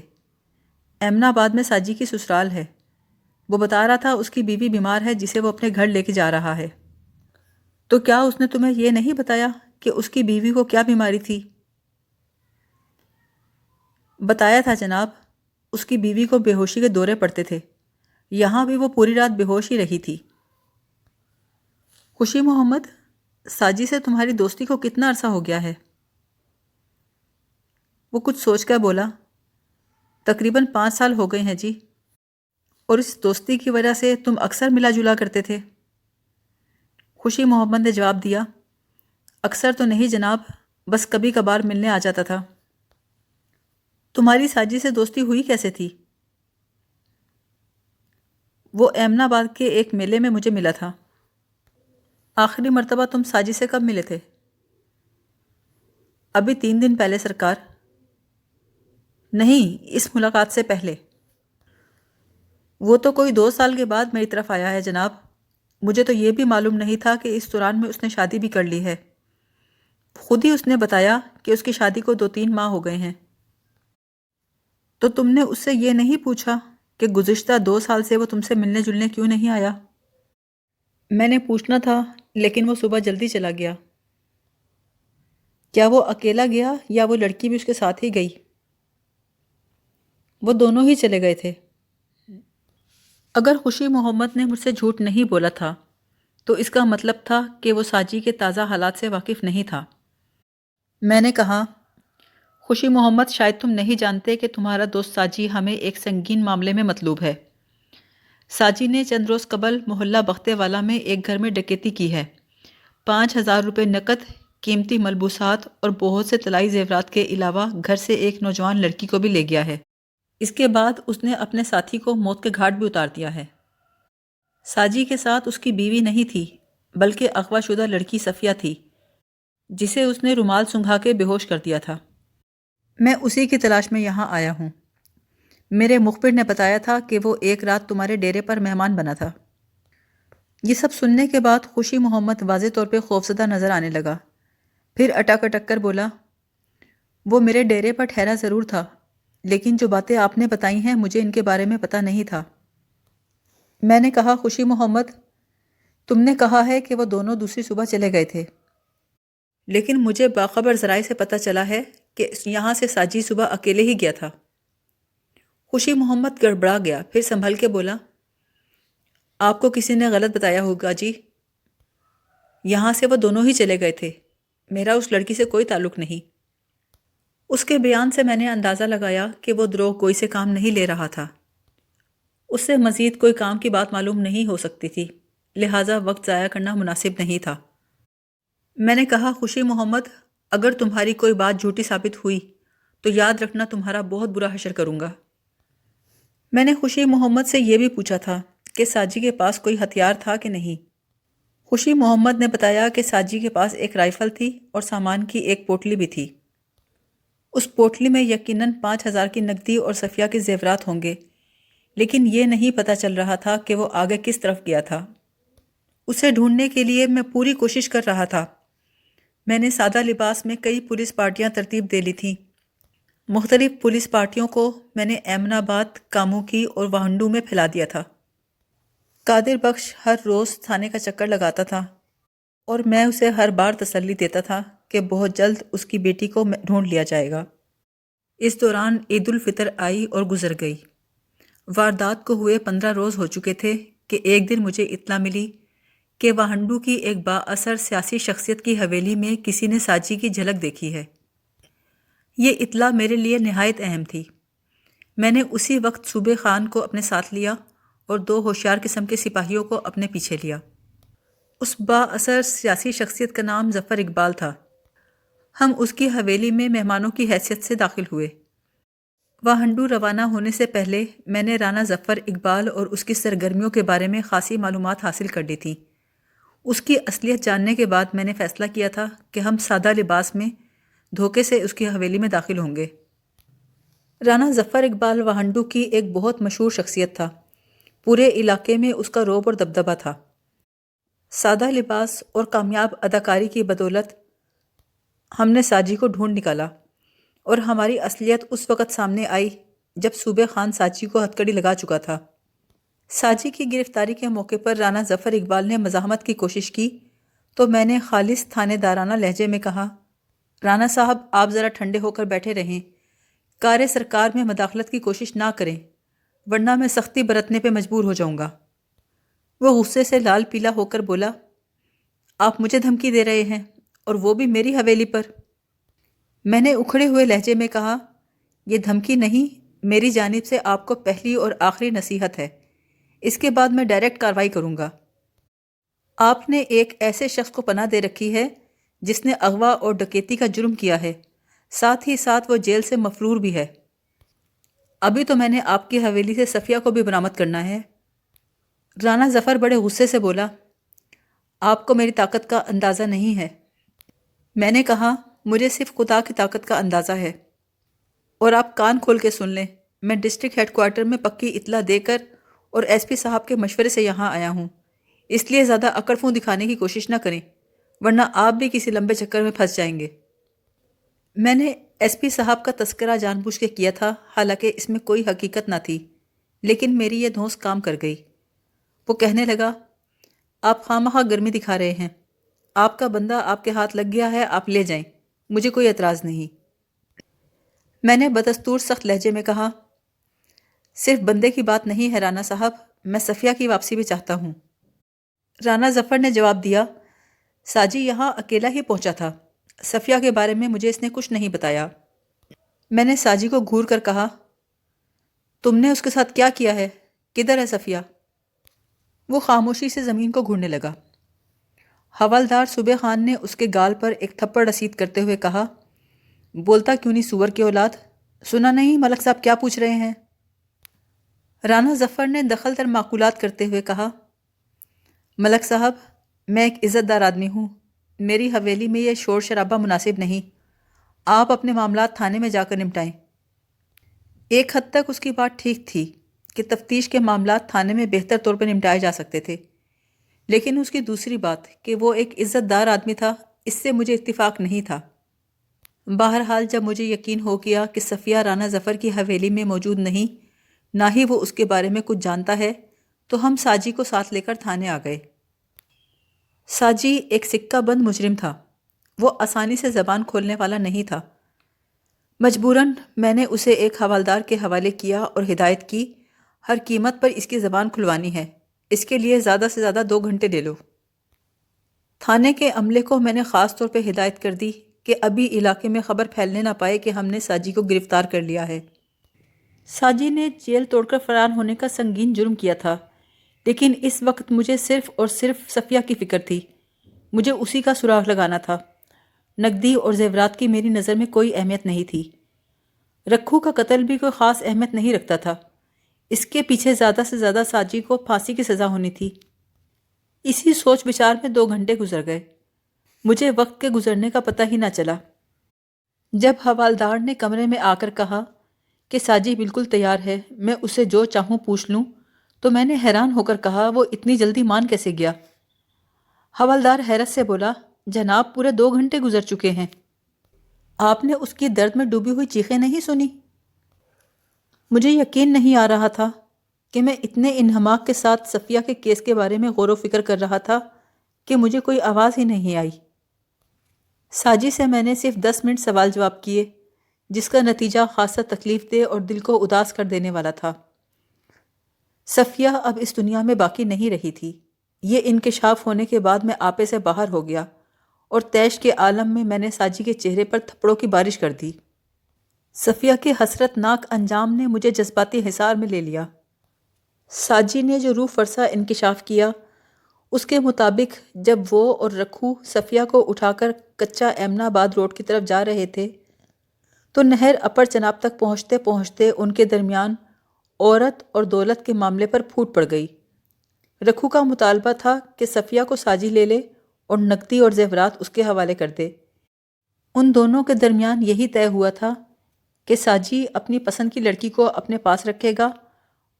[SPEAKER 1] ایمن آباد میں ساجی کی سسرال ہے۔ وہ بتا رہا تھا اس کی بیوی بیمار ہے جسے وہ اپنے گھر لے کے جا رہا ہے۔ تو کیا اس نے تمہیں یہ نہیں بتایا کہ اس کی بیوی کو کیا بیماری تھی؟ بتایا تھا جناب، اس کی بیوی کو بے ہوشی کے دورے پڑتے تھے، یہاں بھی وہ پوری رات بے ہوش ہی رہی تھی۔ خوشی محمد، ساجی سے تمہاری دوستی کو کتنا عرصہ ہو گیا ہے؟ وہ کچھ سوچ کر بولا، تقریباً 5 سال ہو گئے ہیں جی۔ اور اس دوستی کی وجہ سے تم اکثر ملا جلا کرتے تھے؟ خوشی محمد نے جواب دیا، اکثر تو نہیں جناب، بس کبھی کبھار ملنے آ جاتا تھا۔ تمہاری ساجی سے دوستی ہوئی کیسے تھی؟ وہ ایمن آباد کے ایک میلے میں مجھے ملا تھا۔ آخری مرتبہ تم ساجی سے کب ملے تھے؟ ابھی 3 دن پہلے سرکار۔ نہیں، اس ملاقات سے پہلے۔ وہ تو کوئی 2 سال کے بعد میری طرف آیا ہے جناب۔ مجھے تو یہ بھی معلوم نہیں تھا کہ اس دوران میں اس نے شادی بھی کر لی ہے۔ خود ہی اس نے بتایا کہ اس کی شادی کو 2-3 ماہ ہو گئے ہیں۔ تو تم نے اس سے یہ نہیں پوچھا کہ گزشتہ 2 سال سے وہ تم سے ملنے جلنے کیوں نہیں آیا؟ میں نے پوچھنا تھا، لیکن وہ صبح جلدی چلا گیا۔ کیا وہ اکیلا گیا یا وہ لڑکی بھی اس کے ساتھ ہی گئی؟ وہ دونوں ہی چلے گئے تھے۔ اگر خوشی محمد نے مجھ سے جھوٹ نہیں بولا تھا تو اس کا مطلب تھا کہ وہ ساجی کے تازہ حالات سے واقف نہیں تھا۔ میں نے کہا، خوشی محمد، شاید تم نہیں جانتے کہ تمہارا دوست ساجی ہمیں ایک سنگین معاملے میں مطلوب ہے۔ ساجی نے چند روز قبل محلہ بختے والا میں ایک گھر میں ڈکیتی کی ہے۔ 5,000 روپے نقد، قیمتی ملبوسات اور بہت سے طلائی زیورات کے علاوہ گھر سے ایک نوجوان لڑکی کو بھی لے گیا ہے۔ اس کے بعد اس نے اپنے ساتھی کو موت کے گھاٹ بھی اتار دیا ہے۔ ساجی کے ساتھ اس کی بیوی نہیں تھی، بلکہ اغوا شدہ لڑکی صفیہ تھی، جسے اس نے رومال سنگھا کے بے ہوش کر دیا تھا۔ میں اسی کی تلاش میں یہاں آیا ہوں۔ میرے مخبر نے بتایا تھا کہ وہ ایک رات تمہارے ڈیرے پر مہمان بنا تھا۔ یہ سب سننے کے بعد خوشی محمد واضح طور پہ خوفزدہ نظر آنے لگا۔ پھر اٹک اٹک کر بولا، وہ میرے ڈیرے پر ٹھہرا ضرور تھا، لیکن جو باتیں آپ نے بتائی ہیں مجھے ان کے بارے میں پتہ نہیں تھا۔ میں نے کہا، خوشی محمد، تم نے کہا ہے کہ وہ دونوں دوسری صبح چلے گئے تھے، لیکن مجھے باخبر ذرائع سے پتہ چلا ہے کہ یہاں سے ساجی صبح اکیلے ہی گیا تھا۔ خوشی محمد گڑبڑا گیا، پھر سنبھل کے بولا، آپ کو کسی نے غلط بتایا ہوگا جی۔ یہاں سے وہ دونوں ہی چلے گئے تھے، میرا اس لڑکی سے کوئی تعلق نہیں۔ اس کے بیان سے میں نے اندازہ لگایا کہ وہ دروغ گوئی سے کام نہیں لے رہا تھا۔ اس سے مزید کوئی کام کی بات معلوم نہیں ہو سکتی تھی، لہٰذا وقت ضائع کرنا مناسب نہیں تھا۔ میں نے کہا، خوشی محمد، اگر تمہاری کوئی بات جھوٹی ثابت ہوئی تو یاد رکھنا تمہارا بہت برا حشر کروں گا۔ میں نے خوشی محمد سے یہ بھی پوچھا تھا کہ ساجی کے پاس کوئی ہتھیار تھا کہ نہیں۔ خوشی محمد نے بتایا کہ ساجی کے پاس ایک رائفل تھی اور سامان کی ایک پوٹلی بھی تھی۔ اس پوٹلی میں یقیناً 5,000 کی نقدی اور صفیہ کے زیورات ہوں گے، لیکن یہ نہیں پتہ چل رہا تھا کہ وہ آگے کس طرف گیا تھا۔ اسے ڈھونڈنے کے لیے میں پوری کوشش کر رہا تھا۔ میں نے سادہ لباس میں کئی پولیس پارٹیاں ترتیب دے لی تھیں۔ مختلف پولیس پارٹیوں کو میں نے ایمن آباد، کاموکی اور واہنڈو میں پھیلا دیا تھا۔ قادر بخش ہر روز تھانے کا چکر لگاتا تھا اور میں اسے ہر بار تسلی دیتا تھا کہ بہت جلد اس کی بیٹی کو ڈھونڈ لیا جائے گا۔ اس دوران عید الفطر آئی اور گزر گئی۔ واردات کو ہوئے 15 روز ہو چکے تھے کہ ایک دن مجھے اطلاع ملی کہ واہنڈو کی ایک با اثر سیاسی شخصیت کی حویلی میں کسی نے ساجی کی جھلک دیکھی ہے۔ یہ اطلاع میرے لیے نہایت اہم تھی۔ میں نے اسی وقت صوبے خان کو اپنے ساتھ لیا اور 2 ہوشیار قسم کے سپاہیوں کو اپنے پیچھے لیا۔ اس با اثر سیاسی شخصیت کا نام ظفر اقبال تھا۔ ہم اس کی حویلی میں مہمانوں کی حیثیت سے داخل ہوئے۔ واہنڈو روانہ ہونے سے پہلے میں نے رانا ظفر اقبال اور اس کی سرگرمیوں کے بارے میں خاصی معلومات حاصل کر لی تھیں۔ اس کی اصلیت جاننے کے بعد میں نے فیصلہ کیا تھا کہ ہم سادہ لباس میں دھوکے سے اس کی حویلی میں داخل ہوں گے۔ رانا ظفر اقبال واہنڈو کی ایک بہت مشہور شخصیت تھا۔ پورے علاقے میں اس کا رعب اور دبدبہ تھا۔ سادہ لباس اور کامیاب اداکاری کی بدولت ہم نے ساجی کو ڈھونڈ نکالا، اور ہماری اصلیت اس وقت سامنے آئی جب صوبے خان ساجی کو ہتکڑی لگا چکا تھا۔ ساجی کی گرفتاری کے موقع پر رانا ظفر اقبال نے مزاحمت کی کوشش کی تو میں نے خالص تھانے دارانہ لہجے میں کہا، رانا صاحب، آپ ذرا ٹھنڈے ہو کر بیٹھے رہیں، کار سرکار میں مداخلت کی کوشش نہ کریں، ورنہ میں سختی برتنے پہ مجبور ہو جاؤں گا۔ وہ غصے سے لال پیلا ہو کر بولا، آپ مجھے دھمکی دے رہے ہیں، اور وہ بھی میری حویلی پر؟ میں نے اکھڑے ہوئے لہجے میں کہا، یہ دھمکی نہیں، میری جانب سے آپ کو پہلی اور آخری نصیحت ہے، اس کے بعد میں ڈائریکٹ کارروائی کروں گا۔ آپ نے ایک ایسے شخص کو پناہ دے رکھی ہے جس نے اغوا اور ڈکیتی کا جرم کیا ہے، ساتھ ہی ساتھ وہ جیل سے مفرور بھی ہے۔ ابھی تو میں نے آپ کی حویلی سے صفیہ کو بھی برآمد کرنا ہے۔ رانا ظفر بڑے غصے سے بولا، آپ کو میری طاقت کا اندازہ نہیں ہے۔ میں نے کہا، مجھے صرف خدا کی طاقت کا اندازہ ہے، اور آپ کان کھول کے سن لیں، میں ڈسٹرکٹ ہیڈ کوارٹر میں پکی اطلاع دے کر اور ایس پی صاحب کے مشورے سے یہاں آیا ہوں، اس لیے زیادہ اکڑ فون دکھانے کی کوشش نہ کریں، ورنہ آپ بھی کسی لمبے چکر میں پھنس جائیں گے۔ میں نے ایس پی صاحب کا تذکرہ جان بوجھ کے کیا تھا، حالانکہ اس میں کوئی حقیقت نہ تھی، لیکن میری یہ دھونس کام کر گئی۔ وہ کہنے لگا، آپ خواہ مخواہ گرمی دکھا رہے ہیں، آپ کا بندہ آپ کے ہاتھ لگ گیا ہے، آپ لے جائیں، مجھے کوئی اعتراض نہیں۔ میں نے بدستور سخت لہجے میں کہا، صرف بندے کی بات نہیں ہے رانا صاحب، میں صفیہ کی واپسی بھی چاہتا ہوں۔ رانا ظفر نے جواب دیا، ساجی یہاں اکیلا ہی پہنچا تھا، صفیہ کے بارے میں مجھے اس نے کچھ نہیں بتایا۔ میں نے ساجی کو گھور کر کہا، تم نے اس کے ساتھ کیا کیا ہے؟ کدھر ہے صفیہ؟ وہ خاموشی سے زمین کو گھورنے لگا۔ حوالدار صوبے خان نے اس کے گال پر ایک تھپڑ رسید کرتے ہوئے کہا، بولتا کیوں نہیں سور کی اولاد؟ سنا نہیں ملک صاحب کیا پوچھ رہے ہیں؟ رانا ظفر نے دخل در معقولات کرتے ہوئے کہا، ملک صاحب میں ایک عزت دار آدمی ہوں، میری حویلی میں یہ شور شرابہ مناسب نہیں، آپ اپنے معاملات تھانے میں جا کر نمٹائیں۔ ایک حد تک اس کی بات ٹھیک تھی کہ تفتیش کے معاملات تھانے میں بہتر طور پر نمٹائے جا سکتے تھے، لیکن اس کی دوسری بات کہ وہ ایک عزت دار آدمی تھا، اس سے مجھے اتفاق نہیں تھا۔ بہرحال جب مجھے یقین ہو گیا کہ صفیہ رانا ظفر کی حویلی میں موجود نہیں، نہ ہی وہ اس کے بارے میں کچھ جانتا ہے، تو ہم ساجی کو ساتھ لے کر تھانے آ گئے۔ ساجی ایک سکہ بند مجرم تھا، وہ آسانی سے زبان کھولنے والا نہیں تھا۔ مجبوراً میں نے اسے ایک حوالدار کے حوالے کیا اور ہدایت کی، ہر قیمت پر اس کی زبان کھلوانی ہے، اس کے لیے زیادہ سے زیادہ 2 گھنٹے لے لو۔ تھانے کے عملے کو میں نے خاص طور پہ ہدایت کر دی کہ ابھی علاقے میں خبر پھیلنے نہ پائے کہ ہم نے ساجی کو گرفتار کر لیا ہے۔ ساجی نے جیل توڑ کر فرار ہونے کا سنگین جرم کیا تھا، لیکن اس وقت مجھے صرف اور صرف صفیہ کی فکر تھی، مجھے اسی کا سراغ لگانا تھا۔ نقدی اور زیورات کی میری نظر میں کوئی اہمیت نہیں تھی۔ رکھو کا قتل بھی کوئی خاص اہمیت نہیں رکھتا تھا، اس کے پیچھے زیادہ سے زیادہ ساجی کو پھانسی کی سزا ہونی تھی۔ اسی سوچ بچار میں 2 گھنٹے گزر گئے، مجھے وقت کے گزرنے کا پتہ ہی نہ چلا۔ جب حوالدار نے کمرے میں آ کر کہا کہ ساجی بالکل تیار ہے، میں اسے جو چاہوں پوچھ لوں، تو میں نے حیران ہو کر کہا، وہ اتنی جلدی مان کیسے گیا؟ حوالدار حیرت سے بولا، جناب پورے 2 گھنٹے گزر چکے ہیں، آپ نے اس کی درد میں ڈوبی ہوئی چیخیں نہیں سنی؟ مجھے یقین نہیں آ رہا تھا کہ میں اتنے انہماک کے ساتھ صفیہ کے کیس کے بارے میں غور و فکر کر رہا تھا کہ مجھے کوئی آواز ہی نہیں آئی۔ ساجی سے میں نے صرف 10 منٹ سوال جواب کیے، جس کا نتیجہ خاصا تکلیف دہ اور دل کو اداس کر دینے والا تھا۔ صفیہ اب اس دنیا میں باقی نہیں رہی تھی، یہ انکشاف ہونے کے بعد میں آپے سے باہر ہو گیا، اور تیش کے عالم میں میں نے ساجی کے چہرے پر تھپڑوں کی بارش کر دی۔ صفیہ کے حسرت ناک انجام نے مجھے جذباتی حصار میں لے لیا۔ ساجی نے جو روح فرسا انکشاف کیا، اس کے مطابق جب وہ اور رکھو صفیہ کو اٹھا کر کچا ایمن آباد روڈ کی طرف جا رہے تھے، تو نہر اپر چناب تک پہنچتے پہنچتے ان کے درمیان عورت اور دولت کے معاملے پر پھوٹ پڑ گئی۔ رکھو کا مطالبہ تھا کہ صفیہ کو ساجی لے لے اور نقدی اور زیورات اس کے حوالے کر دے۔ ان دونوں کے درمیان یہی طے ہوا تھا کہ ساجی اپنی پسند کی لڑکی کو اپنے پاس رکھے گا،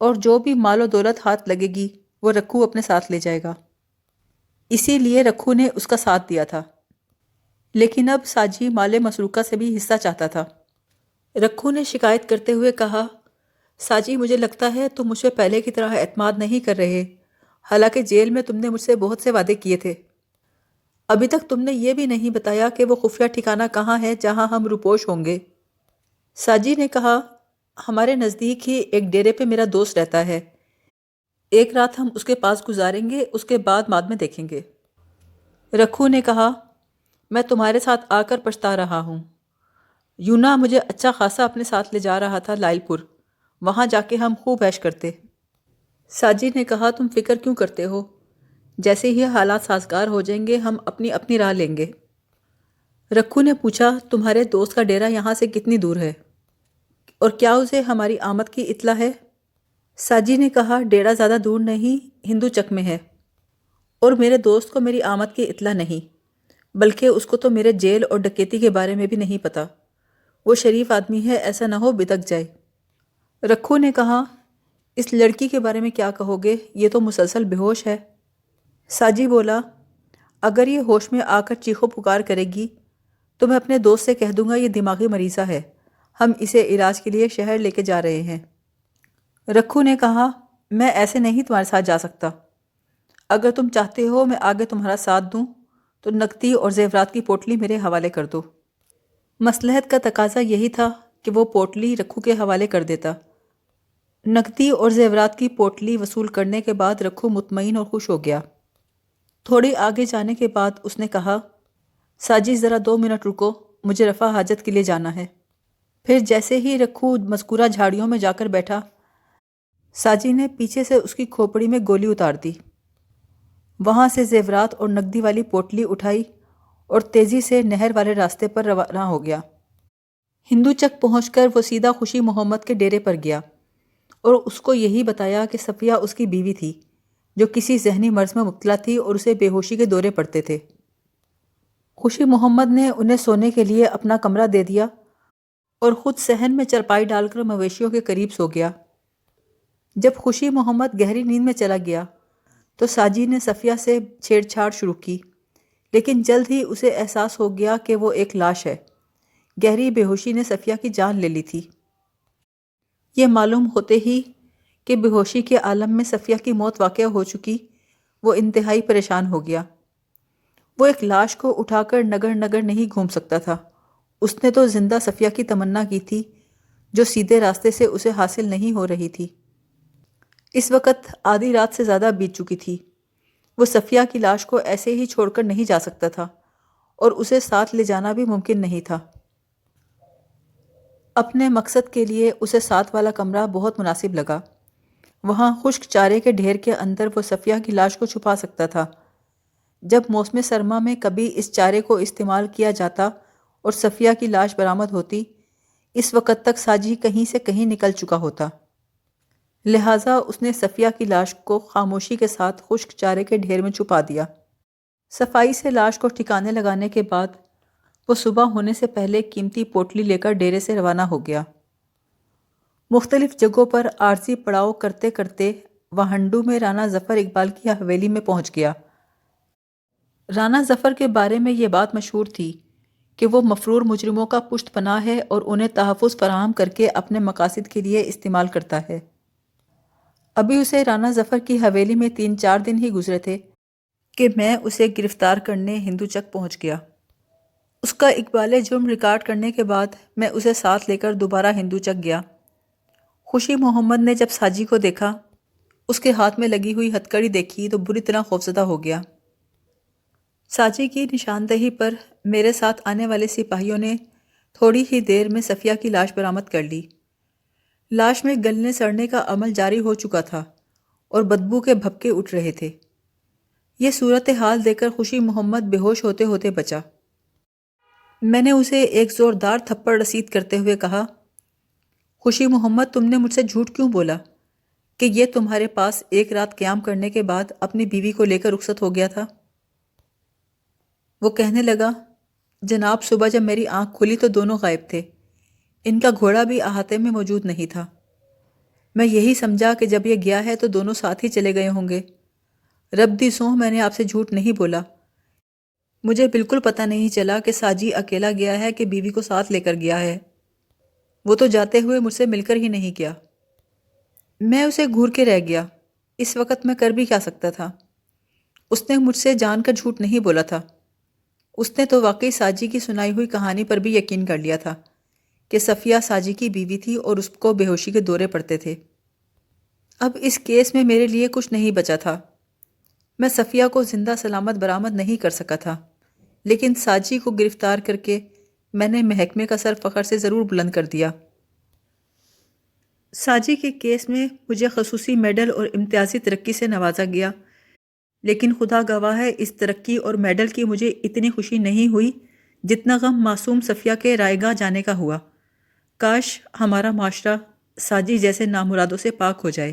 [SPEAKER 1] اور جو بھی مال و دولت ہاتھ لگے گی وہ رکھو اپنے ساتھ لے جائے گا۔ اسی لیے رکھو نے اس کا ساتھ دیا تھا، لیکن اب ساجی مال مسروقہ سے بھی حصہ چاہتا تھا۔ رکھو نے شکایت کرتے ہوئے کہا، ساجی مجھے لگتا ہے تم مجھ پہ پہلے کی طرح اعتماد نہیں کر رہے، حالانکہ جیل میں تم نے مجھ سے بہت سے وعدے کیے تھے۔ ابھی تک تم نے یہ بھی نہیں بتایا کہ وہ خفیہ ٹھکانہ کہاں ہے جہاں ہم روپوش ہوں گے۔ ساجی نے کہا، ہمارے نزدیک ہی ایک ڈیرے پہ میرا دوست رہتا ہے، ایک رات ہم اس کے پاس گزاریں گے، اس کے بعد میں دیکھیں گے۔ رکھو نے کہا، میں تمہارے ساتھ آ کر پچھتا رہا ہوں، یونا مجھے اچھا خاصا اپنے ساتھ لے جا رہا تھا لائل پور، وہاں جا کے ہم خوب عیش کرتے۔ ساجی نے کہا، تم فکر کیوں کرتے ہو، جیسے ہی حالات سازگار ہو جائیں گے ہم اپنی اپنی راہ لیں گے۔ رکھو نے پوچھا، تمہارے دوست کا ڈیرہ یہاں سے کتنی دور ہے، اور کیا اسے ہماری آمد کی اطلاع ہے؟ ساجی نے کہا، ڈیرہ زیادہ دور نہیں، ہندو چک میں ہے، اور میرے دوست کو میری آمد کی اطلاع نہیں، بلکہ اس کو تو میرے جیل اور ڈکیتی کے بارے میں بھی نہیں پتا، وہ شریف آدمی ہے، ایسا نہ ہو بدک جائے۔ رکھو نے کہا، اس لڑکی کے بارے میں کیا کہو گے، یہ تو مسلسل بے ہوش ہے۔ ساجی بولا، اگر یہ ہوش میں آ کر چیخو پکار کرے گی تو میں اپنے دوست سے کہہ دوں گا یہ دماغی مریضہ ہے، ہم اسے علاج کے لیے شہر لے کے جا رہے ہیں۔ رکھو نے کہا، میں ایسے نہیں تمہارے ساتھ جا سکتا، اگر تم چاہتے ہو میں آگے تمہارا ساتھ دوں تو نقدی اور زیورات کی پوٹلی میرے حوالے کر دو۔ مصلحت کا تقاضا یہی تھا کہ وہ پوٹلی رکھو کے حوالے کر دیتا۔ نقدی اور زیورات کی پوٹلی وصول کرنے کے بعد رکھو مطمئن اور خوش ہو گیا۔ تھوڑی آگے جانے کے بعد اس نے کہا، ساجی ذرا 2 منٹ رکو، مجھے رفع حاجت کے لیے جانا ہے۔ پھر جیسے ہی رکھو مذکورہ جھاڑیوں میں جا کر بیٹھا، ساجی نے پیچھے سے اس کی کھوپڑی میں گولی اتار دی۔ وہاں سے زیورات اور نقدی والی پوٹلی اٹھائی اور تیزی سے نہر والے راستے پر روانہ ہو گیا۔ ہندو چک پہنچ کر وہ سیدھا خوشی محمد کے ڈیرے پر گیا اور اس کو یہی بتایا کہ صفیہ اس کی بیوی تھی جو کسی ذہنی مرض میں مبتلا تھی اور اسے بے ہوشی کے دورے پڑتے تھے۔ خوشی محمد نے انہیں سونے کے لیے اپنا کمرہ دے دیا اور خود صحن میں چرپائی ڈال کر مویشیوں کے قریب سو گیا۔ جب خوشی محمد گہری نیند میں چلا گیا تو ساجی نے صفیہ سے چھیڑ چھاڑ شروع کی، لیکن جلد ہی اسے احساس ہو گیا کہ وہ ایک لاش ہے۔ گہری بے ہوشی نے صفیہ کی جان لے لی تھی۔ یہ معلوم ہوتے ہی کہ بے ہوشی کے عالم میں صفیہ کی موت واقع ہو چکی، وہ انتہائی پریشان ہو گیا۔ وہ ایک لاش کو اٹھا کر نگر نگر نہیں گھوم سکتا تھا۔ اس نے تو زندہ صفیہ کی تمنا کی تھی جو سیدھے راستے سے اسے حاصل نہیں ہو رہی تھی۔ اس وقت آدھی رات سے زیادہ بیت چکی تھی۔ وہ صفیہ کی لاش کو ایسے ہی چھوڑ کر نہیں جا سکتا تھا اور اسے ساتھ لے جانا بھی ممکن نہیں تھا۔ اپنے مقصد کے لیے اسے ساتھ والا کمرہ بہت مناسب لگا۔ وہاں خشک چارے کے ڈھیر کے اندر وہ صفیہ کی لاش کو چھپا سکتا تھا۔ جب موسم سرما میں کبھی اس چارے کو استعمال کیا جاتا اور صفیہ کی لاش برآمد ہوتی، اس وقت تک ساجی کہیں سے کہیں نکل چکا ہوتا۔ لہٰذا اس نے صفیہ کی لاش کو خاموشی کے ساتھ خشک چارے کے ڈھیر میں چھپا دیا۔ صفائی سے لاش کو ٹھکانے لگانے کے بعد وہ صبح ہونے سے پہلے قیمتی پوٹلی لے کر ڈیرے سے روانہ ہو گیا۔ مختلف جگہوں پر عارضی پڑاؤ کرتے کرتے وہ ہنڈو میں رانا ظفر اقبال کی حویلی میں پہنچ گیا۔ رانا ظفر کے بارے میں یہ بات مشہور تھی کہ وہ مفرور مجرموں کا پشت پناہ ہے اور انہیں تحفظ فراہم کر کے اپنے مقاصد کے لیے استعمال کرتا ہے۔ ابھی اسے رانا ظفر کی حویلی میں 3-4 دن ہی گزرے تھے کہ میں اسے گرفتار کرنے ہندو چک پہنچ گیا۔ اس کا اقبال جرم ریکارڈ کرنے کے بعد میں اسے ساتھ لے کر دوبارہ ہندو چک گیا۔ خوشی محمد نے جب ساجی کو دیکھا، اس کے ہاتھ میں لگی ہوئی ہتھ کڑی دیکھی تو بری طرح خوفزدہ ہو گیا۔ ساجی کی نشاندہی پر میرے ساتھ آنے والے سپاہیوں نے تھوڑی ہی دیر میں صفیہ کی لاش برآمد کر لی۔ لاش میں گلنے سڑنے کا عمل جاری ہو چکا تھا اور بدبو کے بھپکے اٹھ رہے تھے۔ یہ صورتحال دیکھ کر خوشی محمد بے ہوش ہوتے ہوتے بچا۔ میں نے اسے ایک زوردار تھپڑ رسید کرتے ہوئے کہا، خوشی محمد، تم نے مجھ سے جھوٹ کیوں بولا کہ یہ تمہارے پاس ایک رات قیام کرنے کے بعد اپنی بیوی کو لے کر رخصت ہو گیا تھا؟ وہ کہنے لگا، جناب، صبح جب میری آنکھ کھلی تو دونوں غائب تھے۔ ان کا گھوڑا بھی احاطے میں موجود نہیں تھا۔ میں یہی سمجھا کہ جب یہ گیا ہے تو دونوں ساتھ ہی چلے گئے ہوں گے۔ رب دی سوہ میں نے آپ سے جھوٹ نہیں بولا۔ مجھے بالکل پتہ نہیں چلا کہ ساجی اکیلا گیا ہے کہ بیوی کو ساتھ لے کر گیا ہے۔ وہ تو جاتے ہوئے مجھ سے مل کر ہی نہیں گیا۔ میں اسے گھور کے رہ گیا۔ اس وقت میں کر بھی کیا سکتا تھا؟ اس نے مجھ سے جان کر جھوٹ نہیں بولا تھا۔ اس نے تو واقعی ساجی کی سنائی ہوئی کہانی پر بھی یقین کر لیا تھا کہ صفیہ ساجی کی بیوی تھی اور اس کو بے ہوشی کے دورے پڑتے تھے۔ اب اس کیس میں میرے لیے کچھ نہیں بچا تھا۔ میں صفیہ کو زندہ سلامت برآمد نہیں کر سکا تھا، لیکن ساجی کو گرفتار کر کے میں نے محکمے کا سر فخر سے ضرور بلند کر دیا۔ ساجی کے کیس میں مجھے خصوصی میڈل اور امتیازی ترقی سے نوازا گیا، لیکن خدا گواہ ہے اس ترقی اور میڈل کی مجھے اتنی خوشی نہیں ہوئی جتنا غم معصوم صفیہ کے رائے گاہ جانے کا ہوا۔ کاش ہمارا معاشرہ ساجی جیسے نامرادوں سے پاک ہو جائے۔